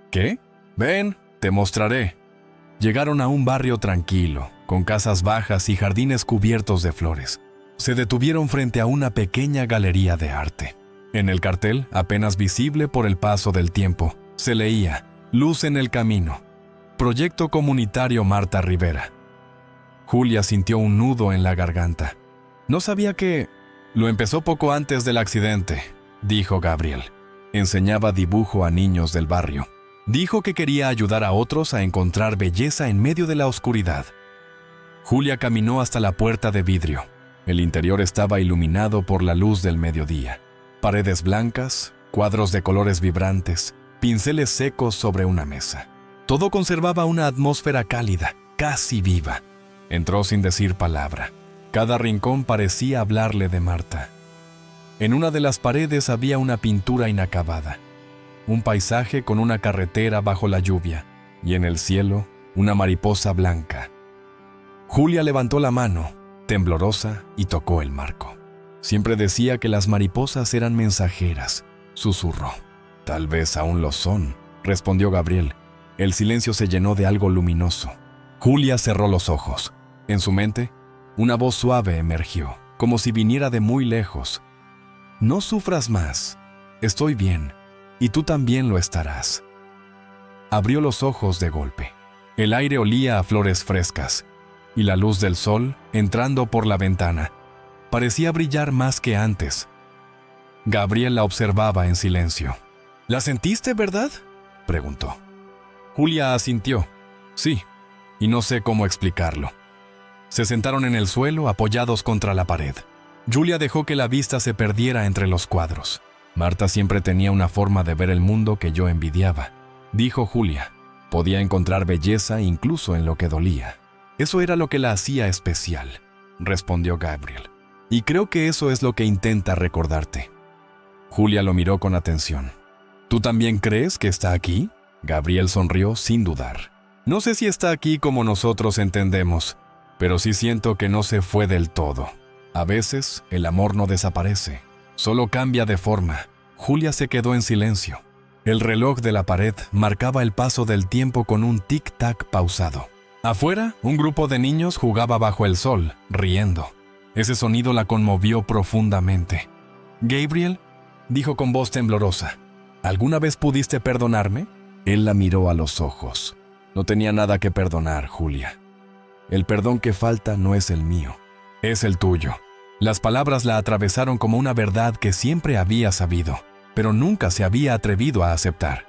¿Qué? Ven, te mostraré. Llegaron a un barrio tranquilo, con casas bajas y jardines cubiertos de flores. Se detuvieron frente a una pequeña galería de arte. En el cartel, apenas visible por el paso del tiempo, se leía Luz en el camino. Proyecto Comunitario Marta Rivera. Julia sintió un nudo en la garganta. No sabía que... Lo empezó poco antes del accidente, dijo Gabriel. Enseñaba dibujo a niños del barrio. Dijo que quería ayudar a otros a encontrar belleza en medio de la oscuridad. Julia caminó hasta la puerta de vidrio. El interior estaba iluminado por la luz del mediodía. Paredes blancas, cuadros de colores vibrantes, pinceles secos sobre una mesa. Todo conservaba una atmósfera cálida, casi viva. Entró sin decir palabra. Cada rincón parecía hablarle de Marta. En una de las paredes había una pintura inacabada. Un paisaje con una carretera bajo la lluvia, y en el cielo, una mariposa blanca. Julia levantó la mano, temblorosa, y tocó el marco. Siempre decía que las mariposas eran mensajeras, susurró. Tal vez aún lo son, respondió Gabriel. El silencio se llenó de algo luminoso. Julia cerró los ojos. En su mente, una voz suave emergió, como si viniera de muy lejos. No sufras más. Estoy bien, y tú también lo estarás. Abrió los ojos de golpe. El aire olía a flores frescas, y la luz del sol, entrando por la ventana, parecía brillar más que antes. Gabriel la observaba en silencio. ¿La sentiste, verdad?, preguntó. Julia asintió. Sí, y no sé cómo explicarlo. Se sentaron en el suelo, apoyados contra la pared. Julia dejó que la vista se perdiera entre los cuadros. Marta siempre tenía una forma de ver el mundo que yo envidiaba, dijo Julia. Podía encontrar belleza incluso en lo que dolía. Eso era lo que la hacía especial, respondió Gabriel. Y creo que eso es lo que intenta recordarte. Julia lo miró con atención. ¿Tú también crees que está aquí? Gabriel sonrió sin dudar. No sé si está aquí como nosotros entendemos, pero sí siento que no se fue del todo. A veces, el amor no desaparece, solo cambia de forma. Julia se quedó en silencio. El reloj de la pared marcaba el paso del tiempo con un tic-tac pausado. Afuera, un grupo de niños jugaba bajo el sol, riendo. Ese sonido la conmovió profundamente. Gabriel, dijo con voz temblorosa, ¿alguna vez pudiste perdonarme? Él la miró a los ojos. No tenía nada que perdonar, Julia. El perdón que falta no es el mío, es el tuyo. Las palabras la atravesaron como una verdad que siempre había sabido, pero nunca se había atrevido a aceptar.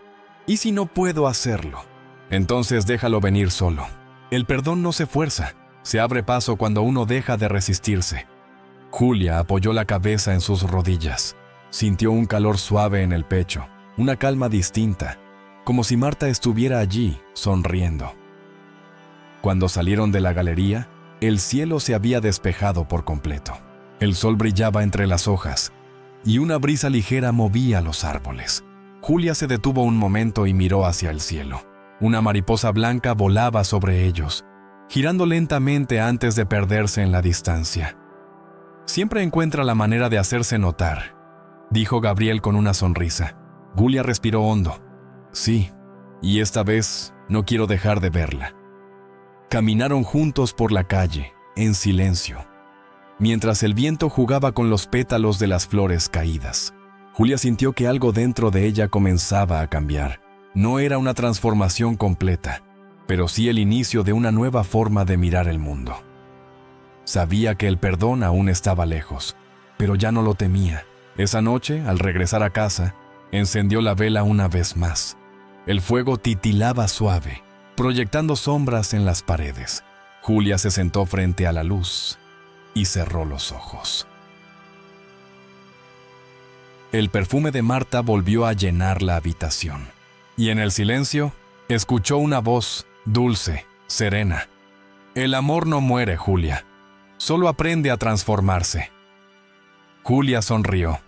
¿Y si no puedo hacerlo? Entonces déjalo venir solo. El perdón no se fuerza, se abre paso cuando uno deja de resistirse. Julia apoyó la cabeza en sus rodillas. Sintió un calor suave en el pecho, una calma distinta, como si Marta estuviera allí, sonriendo. Cuando salieron de la galería, el cielo se había despejado por completo. El sol brillaba entre las hojas, y una brisa ligera movía los árboles. Julia se detuvo un momento y miró hacia el cielo. Una mariposa blanca volaba sobre ellos, girando lentamente antes de perderse en la distancia. Siempre encuentra la manera de hacerse notar, dijo Gabriel con una sonrisa. Julia respiró hondo. Sí, y esta vez no quiero dejar de verla. Caminaron juntos por la calle, en silencio, mientras el viento jugaba con los pétalos de las flores caídas. Julia sintió que algo dentro de ella comenzaba a cambiar. No era una transformación completa, pero sí el inicio de una nueva forma de mirar el mundo. Sabía que el perdón aún estaba lejos, pero ya no lo temía. Esa noche, al regresar a casa, encendió la vela una vez más. El fuego titilaba suave, proyectando sombras en las paredes. Julia se sentó frente a la luz y cerró los ojos. el perfume de Marta volvió a llenar la habitación. Y en el silencio, escuchó una voz dulce, serena. El amor no muere, Julia. Solo aprende a transformarse. Julia sonrió,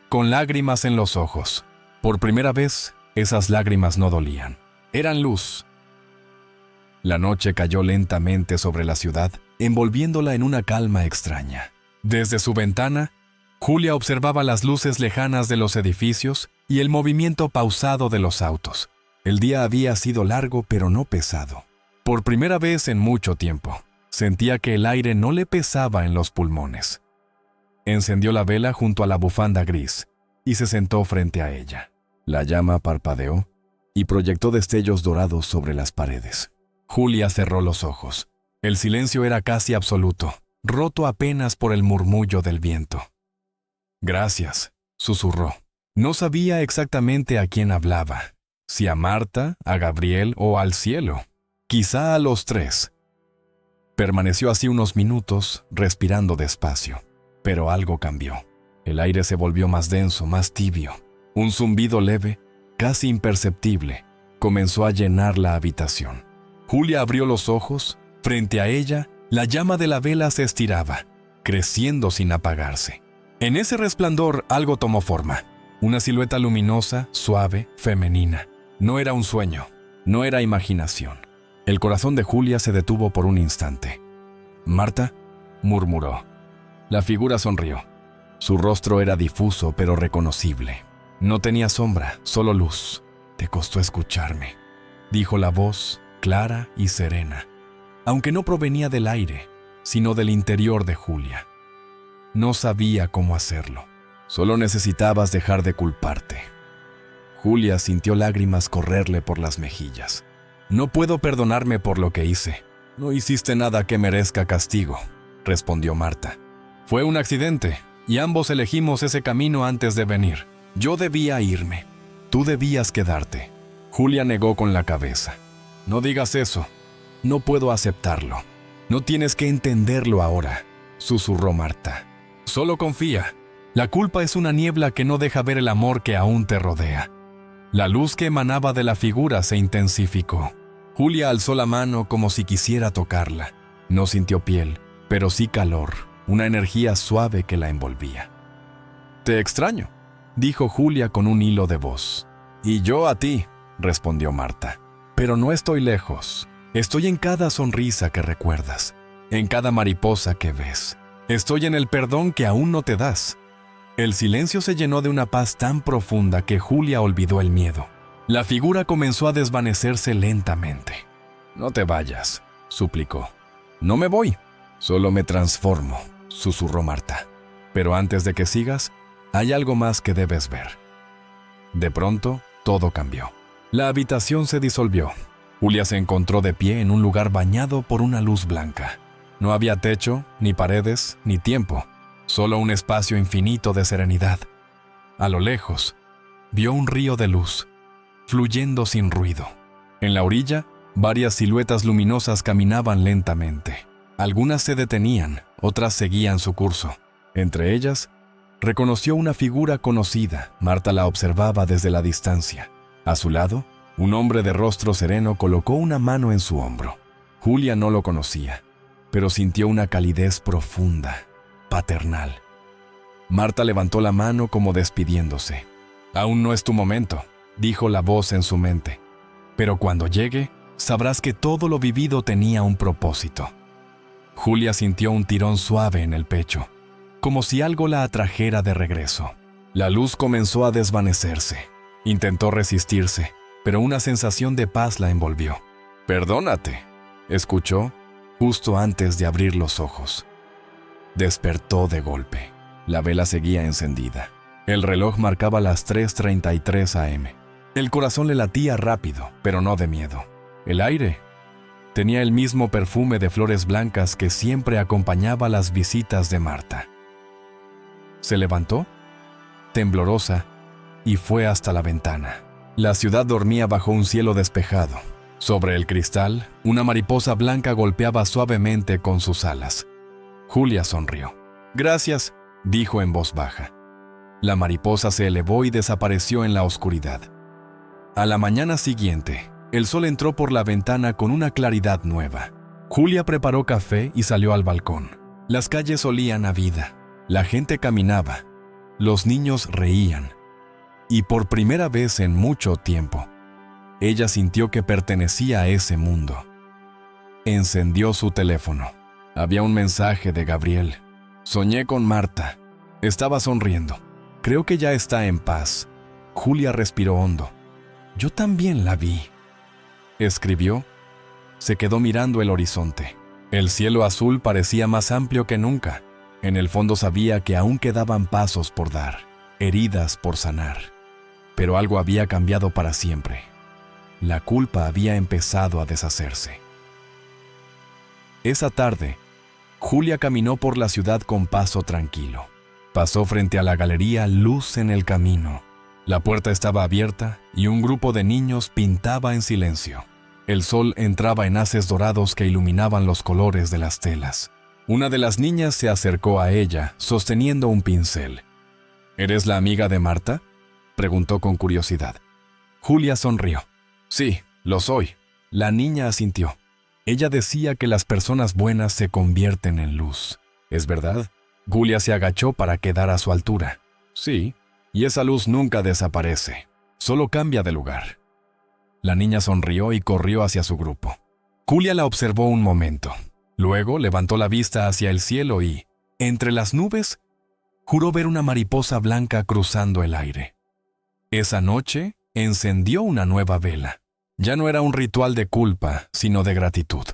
con lágrimas en los ojos. Por primera vez, esas lágrimas no dolían. Eran luz. La noche cayó lentamente sobre la ciudad, envolviéndola en una calma extraña. Desde su ventana, Julia observaba las luces lejanas de los edificios y el movimiento pausado de los autos. El día había sido largo, pero no pesado. Por primera vez en mucho tiempo, sentía que el aire no le pesaba en los pulmones. Encendió la vela junto a la bufanda gris y se sentó frente a ella. La llama parpadeó y proyectó destellos dorados sobre las paredes. Julia cerró los ojos. El silencio era casi absoluto, roto apenas por el murmullo del viento. «Gracias», susurró. No sabía exactamente a quién hablaba, si a Marta, a Gabriel o al cielo. Quizá a los tres. Permaneció así unos minutos, respirando despacio. Pero algo cambió. El aire se volvió más denso, más tibio. Un zumbido leve, casi imperceptible, comenzó a llenar la habitación. Julia abrió los ojos. Frente a ella, la llama de la vela se estiraba, creciendo sin apagarse. En ese resplandor algo tomó forma. Una silueta luminosa, suave, femenina. No era un sueño, no era imaginación. El corazón de Julia se detuvo por un instante. «Marta», murmuró. La figura sonrió. Su rostro era difuso pero reconocible. No tenía sombra, solo luz. «Te costó escucharme», dijo la voz, clara y serena, aunque no provenía del aire, sino del interior de Julia. No sabía cómo hacerlo. Solo necesitabas dejar de culparte. Julia sintió lágrimas correrle por las mejillas. «No puedo perdonarme por lo que hice». «No hiciste nada que merezca castigo», respondió Marta. «Fue un accidente, y ambos elegimos ese camino antes de venir. Yo debía irme. Tú debías quedarte». Julia negó con la cabeza. «No digas eso. No puedo aceptarlo. No tienes que entenderlo ahora», susurró Marta. «Solo confía. La culpa es una niebla que no deja ver el amor que aún te rodea». La luz que emanaba de la figura se intensificó. Julia alzó la mano como si quisiera tocarla. No sintió piel, pero sí calor, una energía suave que la envolvía. «Te extraño», dijo Julia con un hilo de voz. «Y yo a ti», respondió Marta. «Pero no estoy lejos. Estoy en cada sonrisa que recuerdas, en cada mariposa que ves. Estoy en el perdón que aún no te das». El silencio se llenó de una paz tan profunda que Julia olvidó el miedo. La figura comenzó a desvanecerse lentamente. «No te vayas», suplicó. «No me voy, solo me transformo», susurró Marta. «Pero antes de que sigas, hay algo más que debes ver». De pronto, todo cambió. La habitación se disolvió. Julia se encontró de pie en un lugar bañado por una luz blanca. No había techo, ni paredes, ni tiempo, solo un espacio infinito de serenidad. A lo lejos, vio un río de luz, fluyendo sin ruido. En la orilla, varias siluetas luminosas caminaban lentamente. Algunas se detenían, otras seguían su curso. Entre ellas, reconoció una figura conocida. Marta la observaba desde la distancia. A su lado, un hombre de rostro sereno colocó una mano en su hombro. Julia no lo conocía, pero sintió una calidez profunda, paternal. Marta levantó la mano como despidiéndose. «Aún no es tu momento», dijo la voz en su mente. «Pero cuando llegue, sabrás que todo lo vivido tenía un propósito». Julia sintió un tirón suave en el pecho, como si algo la atrajera de regreso. La luz comenzó a desvanecerse. Intentó resistirse, pero una sensación de paz la envolvió. «Perdónate», escuchó justo antes de abrir los ojos. Despertó de golpe. La vela seguía encendida. El reloj marcaba las 3:33 a.m. El corazón le latía rápido, pero no de miedo. El aire tenía el mismo perfume de flores blancas que siempre acompañaba las visitas de Marta. Se levantó, temblorosa, y fue hasta la ventana. La ciudad dormía bajo un cielo despejado. Sobre el cristal, una mariposa blanca golpeaba suavemente con sus alas. Julia sonrió. «Gracias», dijo en voz baja. La mariposa se elevó y desapareció en la oscuridad. A la mañana siguiente, el sol entró por la ventana con una claridad nueva. Julia preparó café y salió al balcón. Las calles olían a vida. La gente caminaba. Los niños reían. Y por primera vez en mucho tiempo, ella sintió que pertenecía a ese mundo. Encendió su teléfono. Había un mensaje de Gabriel. Soñé con Marta. Estaba sonriendo. Creo que ya está en paz. Julia respiró hondo. Yo también la vi. Escribió. Se quedó mirando el horizonte. El cielo azul parecía más amplio que nunca. En el fondo sabía que aún quedaban pasos por dar, heridas por sanar. Pero algo había cambiado para siempre. La culpa había empezado a deshacerse. Esa tarde, Julia caminó por la ciudad con paso tranquilo. Pasó frente a la galería Luz en el Camino. La puerta estaba abierta y un grupo de niños pintaba en silencio. El sol entraba en haces dorados que iluminaban los colores de las telas. Una de las niñas se acercó a ella, sosteniendo un pincel. ¿Eres la amiga de Marta?, preguntó con curiosidad. Julia sonrió. Sí, lo soy. La niña asintió. Ella decía que las personas buenas se convierten en luz. ¿Es verdad? Julia se agachó para quedar a su altura. Sí, y esa luz nunca desaparece, solo cambia de lugar. La niña sonrió y corrió hacia su grupo. Julia la observó un momento. Luego levantó la vista hacia el cielo y, entre las nubes, juró ver una mariposa blanca cruzando el aire. Esa noche, encendió una nueva vela. Ya no era un ritual de culpa, sino de gratitud.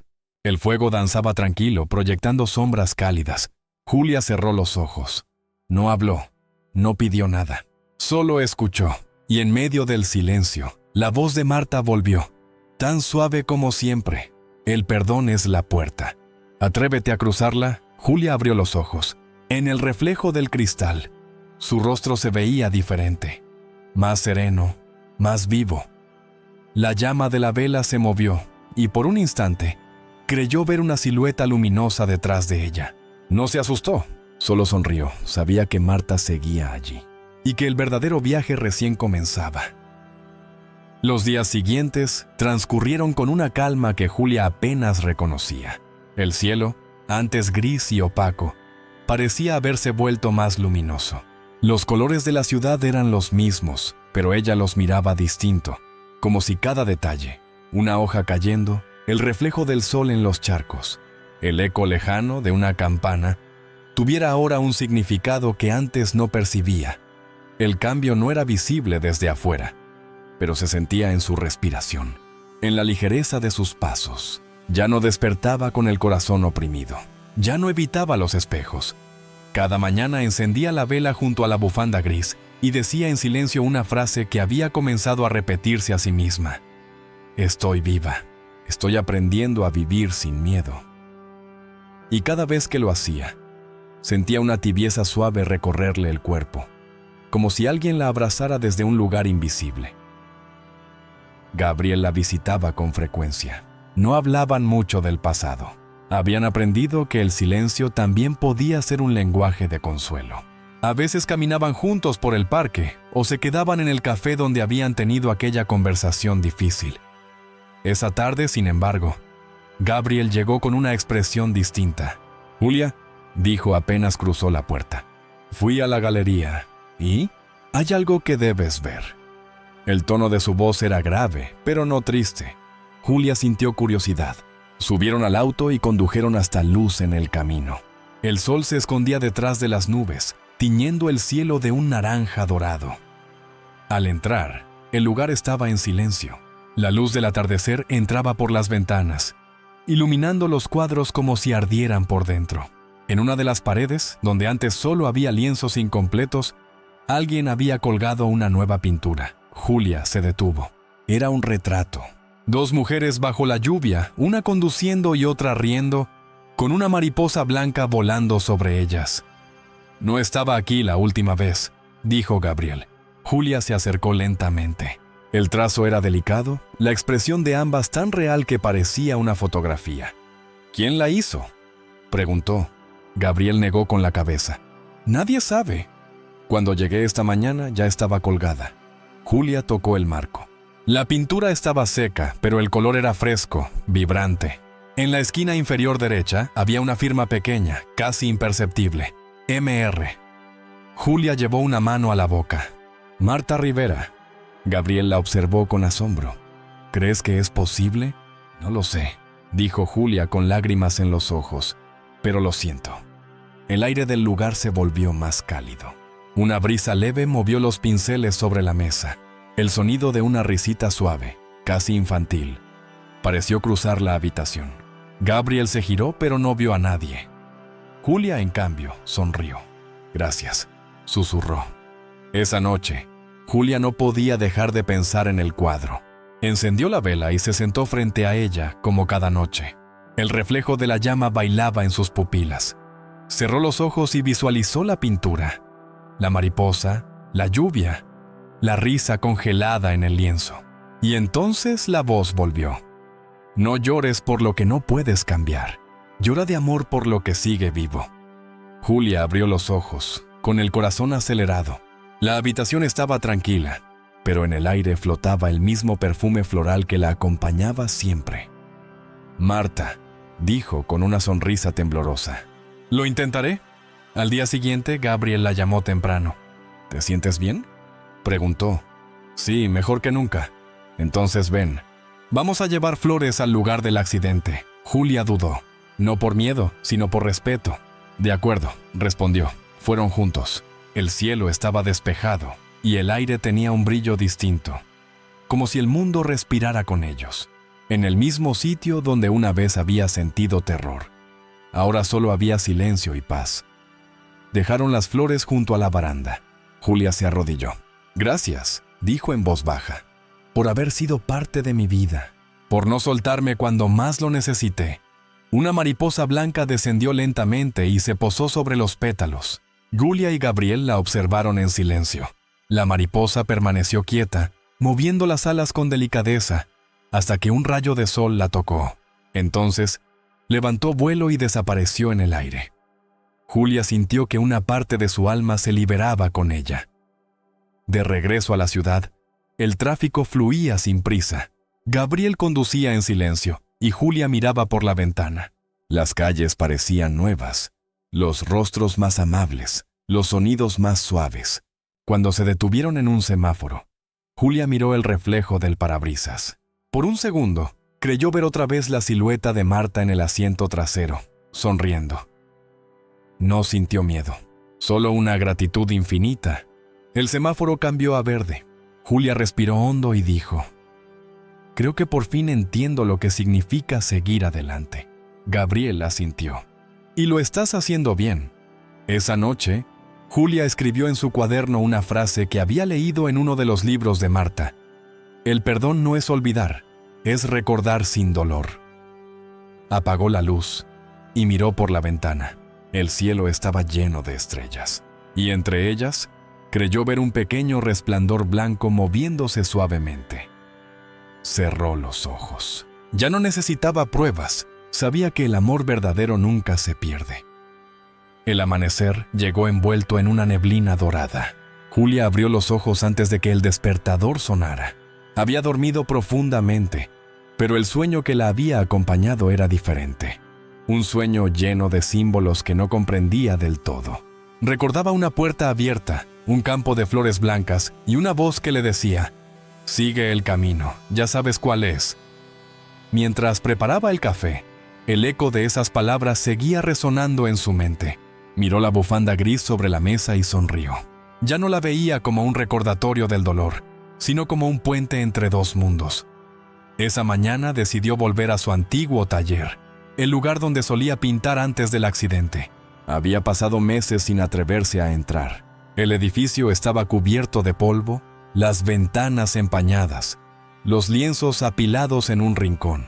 El fuego danzaba tranquilo, proyectando sombras cálidas. Julia cerró los ojos. No habló, no pidió nada. Solo escuchó, y en medio del silencio, la voz de Marta volvió, tan suave como siempre. El perdón es la puerta. Atrévete a cruzarla. Julia abrió los ojos. En el reflejo del cristal, su rostro se veía diferente, más sereno, más vivo. La llama de la vela se movió, y por un instante, creyó ver una silueta luminosa detrás de ella. No se asustó, solo sonrió. Sabía que Marta seguía allí, y que el verdadero viaje recién comenzaba. Los días siguientes transcurrieron con una calma que Julia apenas reconocía. El cielo, antes gris y opaco, parecía haberse vuelto más luminoso. Los colores de la ciudad eran los mismos, pero ella los miraba distinto, como si cada detalle, una hoja cayendo, el reflejo del sol en los charcos, el eco lejano de una campana, tuviera ahora un significado que antes no percibía. El cambio no era visible desde afuera, pero se sentía en su respiración, en la ligereza de sus pasos. Ya no despertaba con el corazón oprimido. Ya no evitaba los espejos. Cada mañana encendía la vela junto a la bufanda gris y decía en silencio una frase que había comenzado a repetirse a sí misma. Estoy viva. Estoy aprendiendo a vivir sin miedo. Y cada vez que lo hacía, sentía una tibieza suave recorrerle el cuerpo, como si alguien la abrazara desde un lugar invisible. Gabriel la visitaba con frecuencia. No hablaban mucho del pasado. Habían aprendido que el silencio también podía ser un lenguaje de consuelo. A veces caminaban juntos por el parque o se quedaban en el café donde habían tenido aquella conversación difícil. Esa tarde, sin embargo, Gabriel llegó con una expresión distinta. «Julia», dijo apenas cruzó la puerta. «Fui a la galería. ¿Y? Hay algo que debes ver». El tono de su voz era grave, pero no triste. Julia sintió curiosidad. Subieron al auto y condujeron hasta Luz en el Camino. El sol se escondía detrás de las nubes, tiñendo el cielo de un naranja dorado. Al entrar, el lugar estaba en silencio. La luz del atardecer entraba por las ventanas, iluminando los cuadros como si ardieran por dentro. En una de las paredes, donde antes solo había lienzos incompletos, alguien había colgado una nueva pintura. Julia se detuvo. Era un retrato. Dos mujeres bajo la lluvia, una conduciendo y otra riendo, con una mariposa blanca volando sobre ellas. «No estaba aquí la última vez», dijo Gabriel. Julia se acercó lentamente. El trazo era delicado, la expresión de ambas tan real que parecía una fotografía. «¿Quién la hizo?», preguntó. Gabriel negó con la cabeza. «Nadie sabe». Cuando llegué esta mañana ya estaba colgada. Julia tocó el marco. La pintura estaba seca, pero el color era fresco, vibrante. En la esquina inferior derecha había una firma pequeña, casi imperceptible. MR. Julia llevó una mano a la boca. Marta Rivera. Gabriel la observó con asombro. ¿Crees que es posible? No lo sé, dijo Julia con lágrimas en los ojos. Pero lo siento. El aire del lugar se volvió más cálido. Una brisa leve movió los pinceles sobre la mesa. El sonido de una risita suave, casi infantil, pareció cruzar la habitación. Gabriel se giró, pero no vio a nadie. Julia, en cambio, sonrió. «Gracias», susurró. Esa noche, Julia no podía dejar de pensar en el cuadro. Encendió la vela y se sentó frente a ella, como cada noche. El reflejo de la llama bailaba en sus pupilas. Cerró los ojos y visualizó la pintura. La mariposa, la lluvia, la risa congelada en el lienzo. Y entonces la voz volvió. No llores por lo que no puedes cambiar. Llora de amor por lo que sigue vivo. Julia abrió los ojos, con el corazón acelerado. La habitación estaba tranquila, pero en el aire flotaba el mismo perfume floral que la acompañaba siempre. «Marta», dijo con una sonrisa temblorosa. «Lo intentaré». Al día siguiente, Gabriel la llamó temprano. «¿Te sientes bien?», preguntó. «Sí, mejor que nunca». «Entonces ven. Vamos a llevar flores al lugar del accidente». Julia dudó. No por miedo, sino por respeto. «De acuerdo», respondió. Fueron juntos. El cielo estaba despejado y el aire tenía un brillo distinto, como si el mundo respirara con ellos. En el mismo sitio donde una vez había sentido terror, ahora solo había silencio y paz. Dejaron las flores junto a la baranda. Julia se arrodilló. «Gracias», dijo en voz baja, «por haber sido parte de mi vida, por no soltarme cuando más lo necesité». Una mariposa blanca descendió lentamente y se posó sobre los pétalos. Julia y Gabriel la observaron en silencio. La mariposa permaneció quieta, moviendo las alas con delicadeza, hasta que un rayo de sol la tocó. Entonces, levantó vuelo y desapareció en el aire. Julia sintió que una parte de su alma se liberaba con ella. De regreso a la ciudad, el tráfico fluía sin prisa. Gabriel conducía en silencio y Julia miraba por la ventana. Las calles parecían nuevas, los rostros más amables, los sonidos más suaves. Cuando se detuvieron en un semáforo, Julia miró el reflejo del parabrisas. Por un segundo, creyó ver otra vez la silueta de Marta en el asiento trasero, sonriendo. No sintió miedo, solo una gratitud infinita. El semáforo cambió a verde. Julia respiró hondo y dijo: «Creo que por fin entiendo lo que significa seguir adelante». Gabriel asintió. «Y lo estás haciendo bien». Esa noche, Julia escribió en su cuaderno una frase que había leído en uno de los libros de Marta. «El perdón no es olvidar, es recordar sin dolor». Apagó la luz y miró por la ventana. El cielo estaba lleno de estrellas, y entre ellas, creyó ver un pequeño resplandor blanco moviéndose suavemente. Cerró los ojos. Ya no necesitaba pruebas. Sabía que el amor verdadero nunca se pierde. El amanecer llegó envuelto en una neblina dorada. Julia abrió los ojos antes de que el despertador sonara. Había dormido profundamente, pero el sueño que la había acompañado era diferente. Un sueño lleno de símbolos que no comprendía del todo. Recordaba una puerta abierta, un campo de flores blancas y una voz que le decía: «Sigue el camino, ya sabes cuál es». Mientras preparaba el café, el eco de esas palabras seguía resonando en su mente. Miró la bufanda gris sobre la mesa y sonrió. Ya no la veía como un recordatorio del dolor, sino como un puente entre dos mundos. Esa mañana decidió volver a su antiguo taller, el lugar donde solía pintar antes del accidente. Había pasado meses sin atreverse a entrar. El edificio estaba cubierto de polvo, las ventanas empañadas, los lienzos apilados en un rincón.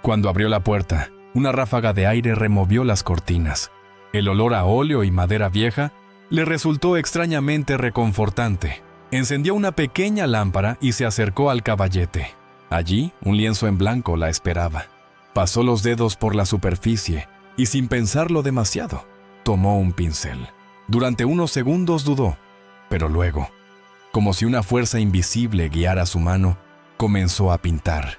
Cuando abrió la puerta, una ráfaga de aire removió las cortinas. El olor a óleo y madera vieja le resultó extrañamente reconfortante. Encendió una pequeña lámpara y se acercó al caballete. Allí, un lienzo en blanco la esperaba. Pasó los dedos por la superficie y, sin pensarlo demasiado, tomó un pincel. Durante unos segundos dudó, Pero luego, como si una fuerza invisible guiara su mano, comenzó a pintar.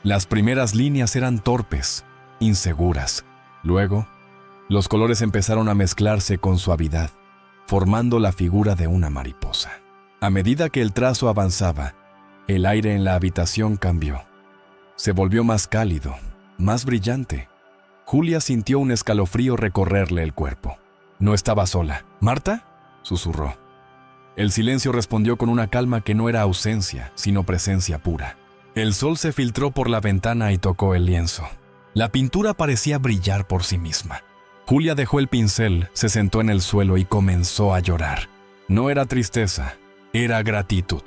Las primeras líneas eran torpes, inseguras. Luego, los colores empezaron a mezclarse con suavidad, formando la figura de una mariposa. A medida que el trazo avanzaba, el aire en la habitación cambió. Se volvió más cálido, más brillante. Julia sintió un escalofrío recorrerle el cuerpo. No estaba sola. ¿Marta?, susurró. El silencio respondió con una calma que no era ausencia, sino presencia pura. El sol se filtró por la ventana y tocó el lienzo. La pintura parecía brillar por sí misma. Julia dejó el pincel, se sentó en el suelo y comenzó a llorar. No era tristeza, era gratitud.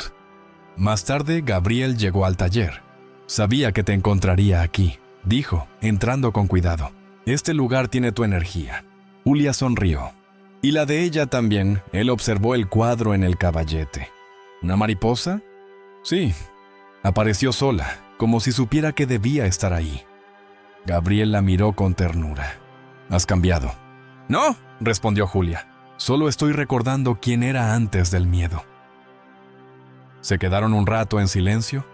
Más tarde, Gabriel llegó al taller. «Sabía que te encontraría aquí», dijo, entrando con cuidado. «Este lugar tiene tu energía». Julia sonrió. Y la de ella también. Él observó el cuadro en el caballete. ¿Una mariposa? Sí. Apareció sola, como si supiera que debía estar ahí. Gabriel la miró con ternura. «Has cambiado». «No», respondió Julia. «Solo estoy recordando quién era antes del miedo». Se quedaron un rato en silencio,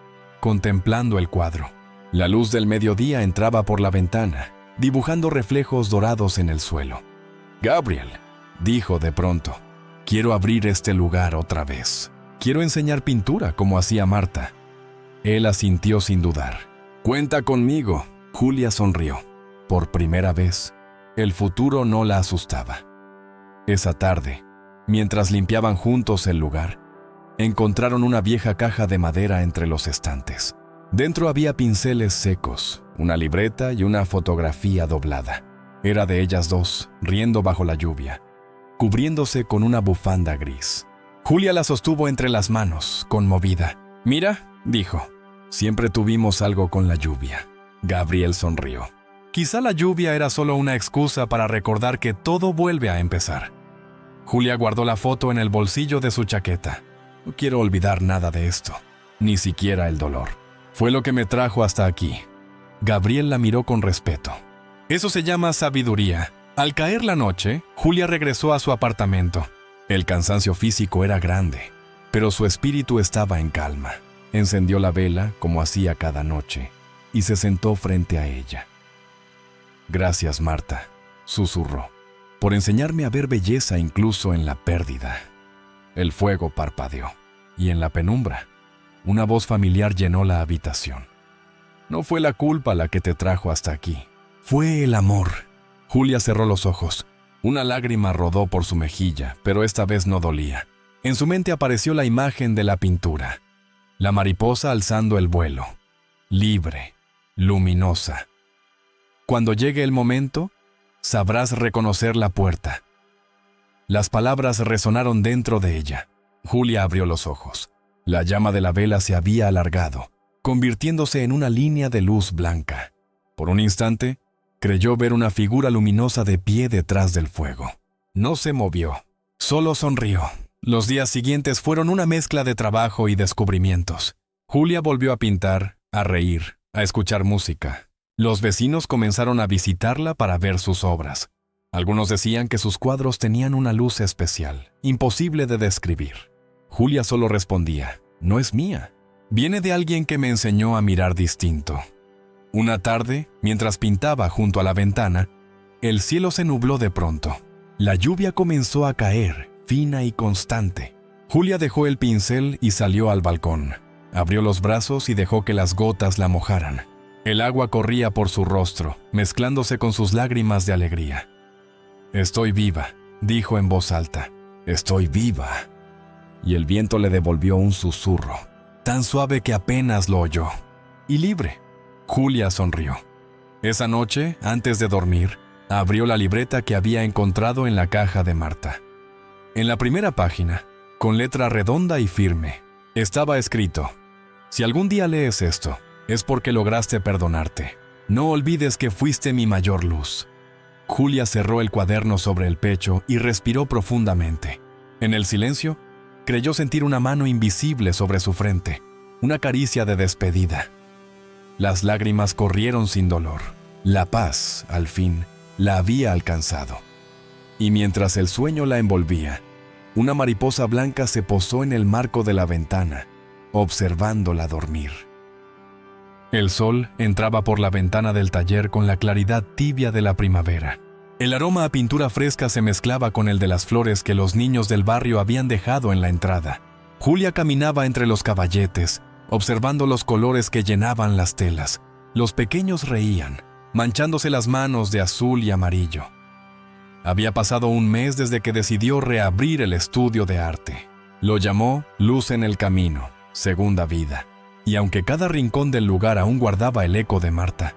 contemplando el cuadro. La luz del mediodía entraba por la ventana, dibujando reflejos dorados en el suelo. «Gabriel», dijo de pronto, «quiero abrir este lugar otra vez. Quiero enseñar pintura como hacía Marta». Él asintió sin dudar. «Cuenta conmigo». Julia sonrió. Por primera vez, el futuro no la asustaba. Esa tarde, mientras limpiaban juntos el lugar, encontraron una vieja caja de madera entre los estantes. Dentro había pinceles secos, una libreta y una fotografía doblada. Era de ellas dos, riendo bajo la lluvia, cubriéndose con una bufanda gris. Julia la sostuvo entre las manos, conmovida. «Mira», dijo, «siempre tuvimos algo con la lluvia». Gabriel sonrió. Quizá la lluvia era solo una excusa para recordar que todo vuelve a empezar. Julia guardó la foto en el bolsillo de su chaqueta. «No quiero olvidar nada de esto, ni siquiera el dolor. Fue lo que me trajo hasta aquí». Gabriel la miró con respeto. «Eso se llama sabiduría». Al caer la noche, Julia regresó a su apartamento. El cansancio físico era grande, pero su espíritu estaba en calma. Encendió la vela, como hacía cada noche, y se sentó frente a ella. «Gracias, Marta», susurró, «por enseñarme a ver belleza incluso en la pérdida». El fuego parpadeó, y en la penumbra, una voz familiar llenó la habitación. «No fue la culpa la que te trajo hasta aquí. Fue el amor». Julia cerró los ojos. Una lágrima rodó por su mejilla, pero esta vez no dolía. En su mente apareció la imagen de la pintura. La mariposa alzando el vuelo, libre, luminosa. «Cuando llegue el momento, sabrás reconocer la puerta». Las palabras resonaron dentro de ella. Julia abrió los ojos. La llama de la vela se había alargado, convirtiéndose en una línea de luz blanca. Por un instante, creyó ver una figura luminosa de pie detrás del fuego. No se movió, solo sonrió. Los días siguientes fueron una mezcla de trabajo y descubrimientos. Julia volvió a pintar, a reír, a escuchar música. Los vecinos comenzaron a visitarla para ver sus obras. Algunos decían que sus cuadros tenían una luz especial, imposible de describir. Julia solo respondía, «No es mía. Viene de alguien que me enseñó a mirar distinto». Una tarde, mientras pintaba junto a la ventana, el cielo se nubló de pronto. La lluvia comenzó a caer, fina y constante. Julia dejó el pincel y salió al balcón. Abrió los brazos y dejó que las gotas la mojaran. El agua corría por su rostro, mezclándose con sus lágrimas de alegría. «Estoy viva», dijo en voz alta. «Estoy viva». Y el viento le devolvió un susurro, tan suave que apenas lo oyó. «Y libre». Julia sonrió. Esa noche, antes de dormir, abrió la libreta que había encontrado en la caja de Marta. En la primera página, con letra redonda y firme, estaba escrito: «Si algún día lees esto, es porque lograste perdonarte. No olvides que fuiste mi mayor luz». Julia cerró el cuaderno sobre el pecho y respiró profundamente. En el silencio, creyó sentir una mano invisible sobre su frente, una caricia de despedida. Las lágrimas corrieron sin dolor. La paz, al fin, la había alcanzado. Y mientras el sueño la envolvía, una mariposa blanca se posó en el marco de la ventana, observándola dormir. El sol entraba por la ventana del taller con la claridad tibia de la primavera. El aroma a pintura fresca se mezclaba con el de las flores que los niños del barrio habían dejado en la entrada. Julia caminaba entre los caballetes, observando los colores que llenaban las telas. Los pequeños reían, manchándose las manos de azul y amarillo. Había pasado un mes desde que decidió reabrir el estudio de arte. Lo llamó Luz en el Camino, segunda vida. Y aunque cada rincón del lugar aún guardaba el eco de Marta,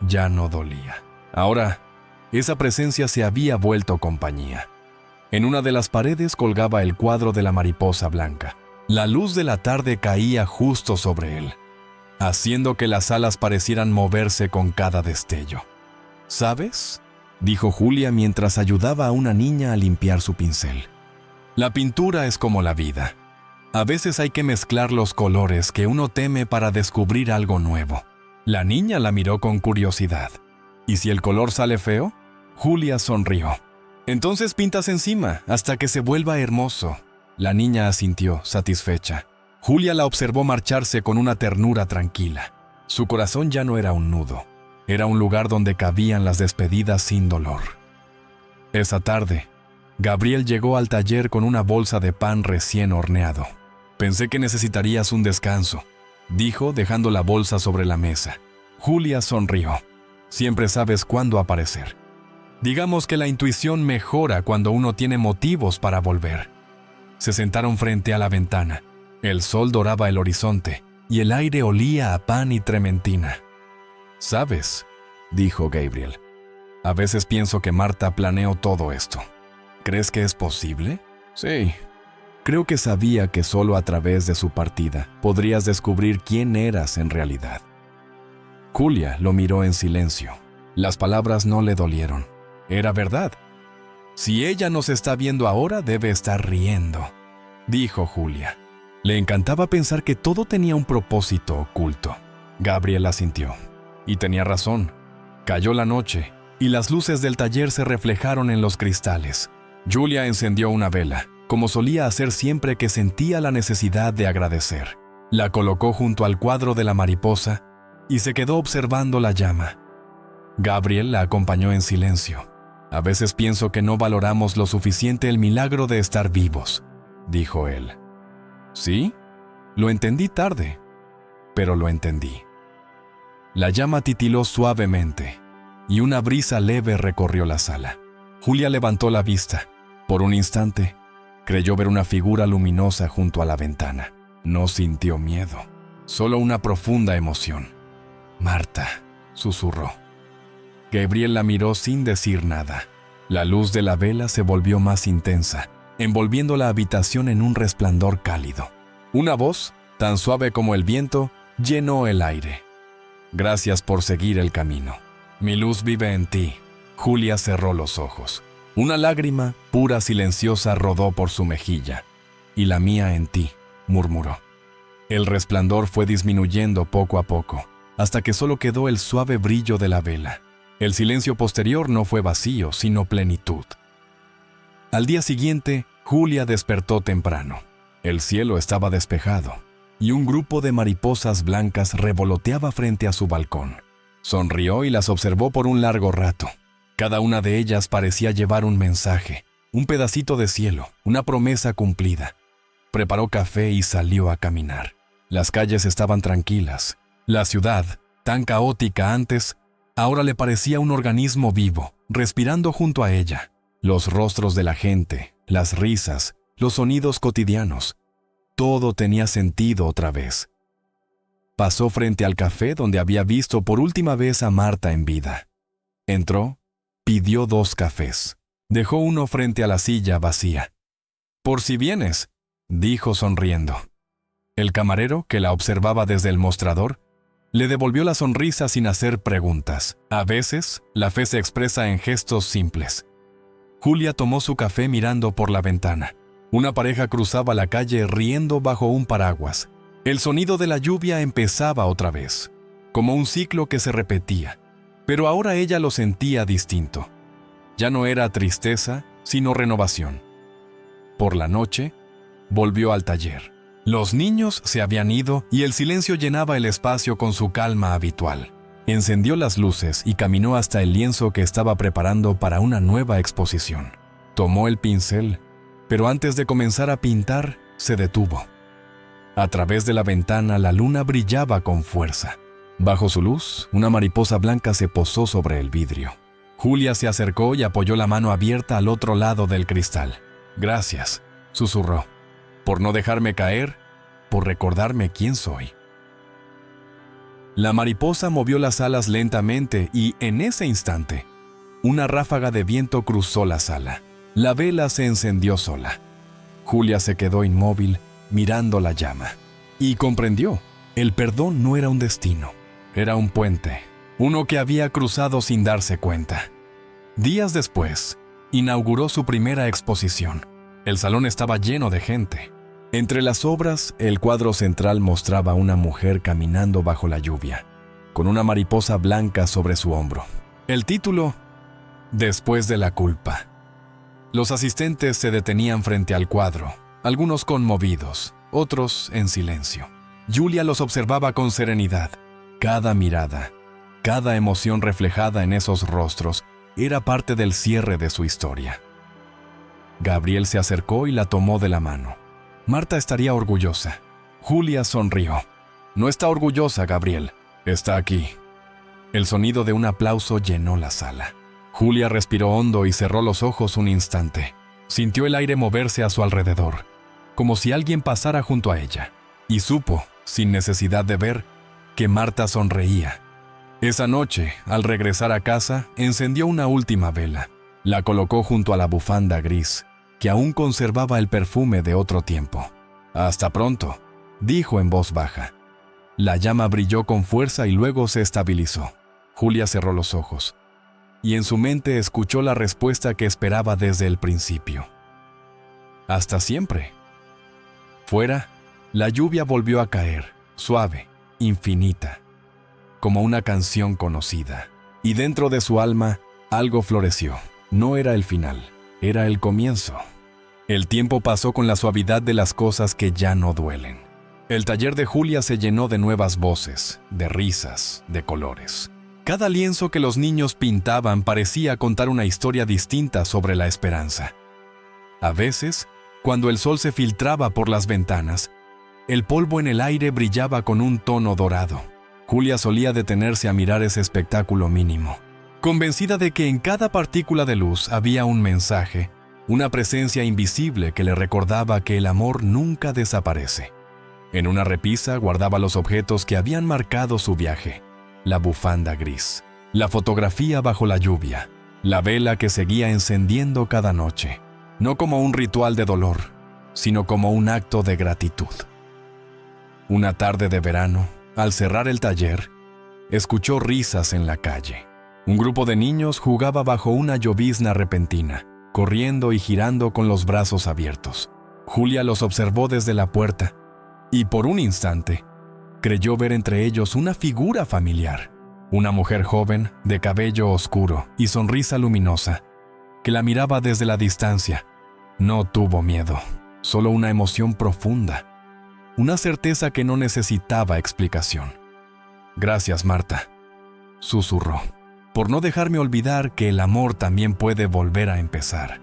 ya no dolía. Ahora, esa presencia se había vuelto compañía. En una de las paredes colgaba el cuadro de la mariposa blanca. La luz de la tarde caía justo sobre él, haciendo que las alas parecieran moverse con cada destello. ¿Sabes?, dijo Julia mientras ayudaba a una niña a limpiar su pincel. La pintura es como la vida. A veces hay que mezclar los colores que uno teme para descubrir algo nuevo. La niña la miró con curiosidad. ¿Y si el color sale feo? Julia sonrió. Entonces pintas encima hasta que se vuelva hermoso. La niña asintió, satisfecha. Julia la observó marcharse con una ternura tranquila. Su corazón ya no era un nudo. Era un lugar donde cabían las despedidas sin dolor. Esa tarde, Gabriel llegó al taller con una bolsa de pan recién horneado. Pensé que necesitarías un descanso, dijo dejando la bolsa sobre la mesa. Julia sonrió. Siempre sabes cuándo aparecer. Digamos que la intuición mejora cuando uno tiene motivos para volver. Se sentaron frente a la ventana. El sol doraba el horizonte y el aire olía a pan y trementina. ¿Sabes?, dijo Gabriel. A veces pienso que Marta planeó todo esto. ¿Crees que es posible? Sí. Creo que sabía que solo a través de su partida podrías descubrir quién eras en realidad. Julia lo miró en silencio. Las palabras no le dolieron. Era verdad. Si ella nos está viendo ahora, debe estar riendo, dijo Julia. Le encantaba pensar que todo tenía un propósito oculto. Gabriel asintió. Y tenía razón. Cayó la noche, y las luces del taller se reflejaron en los cristales. Julia encendió una vela, como solía hacer siempre que sentía la necesidad de agradecer. La colocó junto al cuadro de la mariposa y se quedó observando la llama. Gabriel la acompañó en silencio. A veces pienso que no valoramos lo suficiente el milagro de estar vivos, dijo él. ¿Sí? Lo entendí tarde, pero lo entendí. La llama titiló suavemente, y una brisa leve recorrió la sala. Julia levantó la vista. Por un instante, creyó ver una figura luminosa junto a la ventana. No sintió miedo, solo una profunda emoción. «Marta», susurró. Gabriel la miró sin decir nada. La luz de la vela se volvió más intensa, envolviendo la habitación en un resplandor cálido. Una voz, tan suave como el viento, llenó el aire. «Gracias por seguir el camino. Mi luz vive en ti». Julia cerró los ojos. Una lágrima, pura silenciosa, rodó por su mejilla. «Y la mía en ti», murmuró. El resplandor fue disminuyendo poco a poco, hasta que solo quedó el suave brillo de la vela. El silencio posterior no fue vacío, sino plenitud. Al día siguiente, Julia despertó temprano. El cielo estaba despejado, y un grupo de mariposas blancas revoloteaba frente a su balcón. Sonrió y las observó por un largo rato. Cada una de ellas parecía llevar un mensaje, un pedacito de cielo, una promesa cumplida. Preparó café y salió a caminar. Las calles estaban tranquilas. La ciudad, tan caótica antes, ahora le parecía un organismo vivo, respirando junto a ella. Los rostros de la gente, las risas, los sonidos cotidianos. Todo tenía sentido otra vez. Pasó frente al café donde había visto por última vez a Marta en vida. Entró, pidió 2 cafés. Dejó uno frente a la silla vacía. «Por si vienes», dijo sonriendo. El camarero, que la observaba desde el mostrador, le devolvió la sonrisa sin hacer preguntas. A veces, la fe se expresa en gestos simples. Julia tomó su café mirando por la ventana. Una pareja cruzaba la calle riendo bajo un paraguas. El sonido de la lluvia empezaba otra vez, como un ciclo que se repetía. Pero ahora ella lo sentía distinto. Ya no era tristeza, sino renovación. Por la noche, volvió al taller. Los niños se habían ido y el silencio llenaba el espacio con su calma habitual. Encendió las luces y caminó hasta el lienzo que estaba preparando para una nueva exposición. Tomó el pincel, pero antes de comenzar a pintar, se detuvo. A través de la ventana la luna brillaba con fuerza. Bajo su luz, una mariposa blanca se posó sobre el vidrio. Julia se acercó y apoyó la mano abierta al otro lado del cristal. «Gracias», susurró, «por no dejarme caer, por recordarme quién soy». La mariposa movió las alas lentamente y, en ese instante, una ráfaga de viento cruzó la sala. La vela se encendió sola. Julia se quedó inmóvil, mirando la llama. Y comprendió, el perdón no era un destino, era un puente, uno que había cruzado sin darse cuenta. Días después, inauguró su primera exposición. El salón estaba lleno de gente. Entre las obras, el cuadro central mostraba a una mujer caminando bajo la lluvia, con una mariposa blanca sobre su hombro. El título, Después de la culpa. Los asistentes se detenían frente al cuadro, algunos conmovidos, otros en silencio. Julia los observaba con serenidad. Cada mirada, cada emoción reflejada en esos rostros, era parte del cierre de su historia. Gabriel se acercó y la tomó de la mano. Marta estaría orgullosa. Julia sonrió. «No está orgullosa, Gabriel. Está aquí». El sonido de un aplauso llenó la sala. Julia respiró hondo y cerró los ojos un instante. Sintió el aire moverse a su alrededor, como si alguien pasara junto a ella. Y supo, sin necesidad de ver, que Marta sonreía. Esa noche, al regresar a casa, encendió una última vela. La colocó junto a la bufanda gris, que aún conservaba el perfume de otro tiempo. «Hasta pronto», dijo en voz baja. La llama brilló con fuerza y luego se estabilizó. Julia cerró los ojos, y en su mente escuchó la respuesta que esperaba desde el principio. «Hasta siempre». Fuera, la lluvia volvió a caer, suave, infinita, como una canción conocida. Y dentro de su alma, algo floreció. No era el final, era el comienzo. El tiempo pasó con la suavidad de las cosas que ya no duelen. El taller de Julia se llenó de nuevas voces, de risas, de colores. Cada lienzo que los niños pintaban parecía contar una historia distinta sobre la esperanza. A veces, cuando el sol se filtraba por las ventanas, el polvo en el aire brillaba con un tono dorado. Julia solía detenerse a mirar ese espectáculo mínimo, convencida de que en cada partícula de luz había un mensaje, una presencia invisible que le recordaba que el amor nunca desaparece. En una repisa guardaba los objetos que habían marcado su viaje: la bufanda gris, la fotografía bajo la lluvia, la vela que seguía encendiendo cada noche, no como un ritual de dolor, sino como un acto de gratitud. Una tarde de verano, al cerrar el taller, escuchó risas en la calle. Un grupo de niños jugaba bajo una llovizna repentina, corriendo y girando con los brazos abiertos. Julia los observó desde la puerta, y por un instante, creyó ver entre ellos una figura familiar, una mujer joven, de cabello oscuro y sonrisa luminosa, que la miraba desde la distancia. No tuvo miedo, solo una emoción profunda, una certeza que no necesitaba explicación. «Gracias, Marta», susurró, «por no dejarme olvidar que el amor también puede volver a empezar».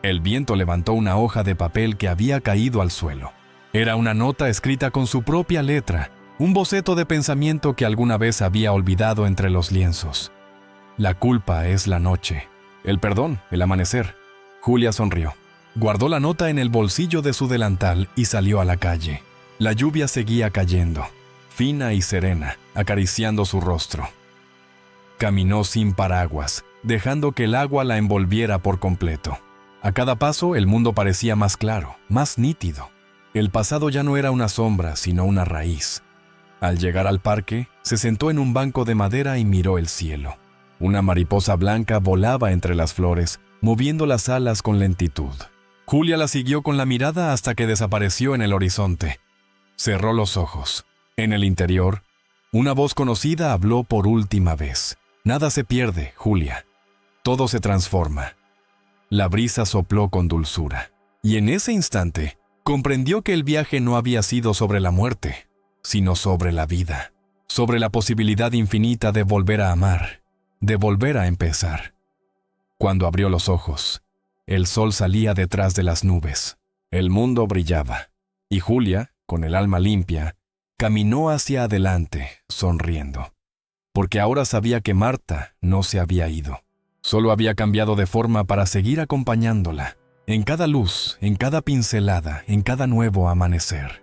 El viento levantó una hoja de papel que había caído al suelo. Era una nota escrita con su propia letra, un boceto de pensamiento que alguna vez había olvidado entre los lienzos. «La culpa es la noche, el perdón, el amanecer». Julia sonrió. Guardó la nota en el bolsillo de su delantal y salió a la calle. La lluvia seguía cayendo, fina y serena, acariciando su rostro. Caminó sin paraguas, dejando que el agua la envolviera por completo. A cada paso el mundo parecía más claro, más nítido. El pasado ya no era una sombra, sino una raíz. Al llegar al parque, se sentó en un banco de madera y miró el cielo. Una mariposa blanca volaba entre las flores, moviendo las alas con lentitud. Julia la siguió con la mirada hasta que desapareció en el horizonte. Cerró los ojos. En el interior, una voz conocida habló por última vez. «Nada se pierde, Julia. Todo se transforma». La brisa sopló con dulzura. Y en ese instante, comprendió que el viaje no había sido sobre la muerte, sino sobre la vida, sobre la posibilidad infinita de volver a amar, de volver a empezar. Cuando abrió los ojos, el sol salía detrás de las nubes, el mundo brillaba, y Julia, con el alma limpia, caminó hacia adelante, sonriendo, porque ahora sabía que Marta no se había ido, solo había cambiado de forma para seguir acompañándola, en cada luz, en cada pincelada, en cada nuevo amanecer.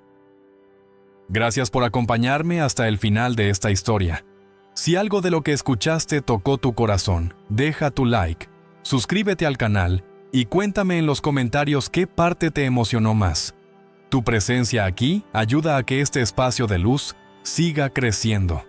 Gracias por acompañarme hasta el final de esta historia. Si algo de lo que escuchaste tocó tu corazón, deja tu like, suscríbete al canal y cuéntame en los comentarios qué parte te emocionó más. Tu presencia aquí ayuda a que este espacio de luz siga creciendo.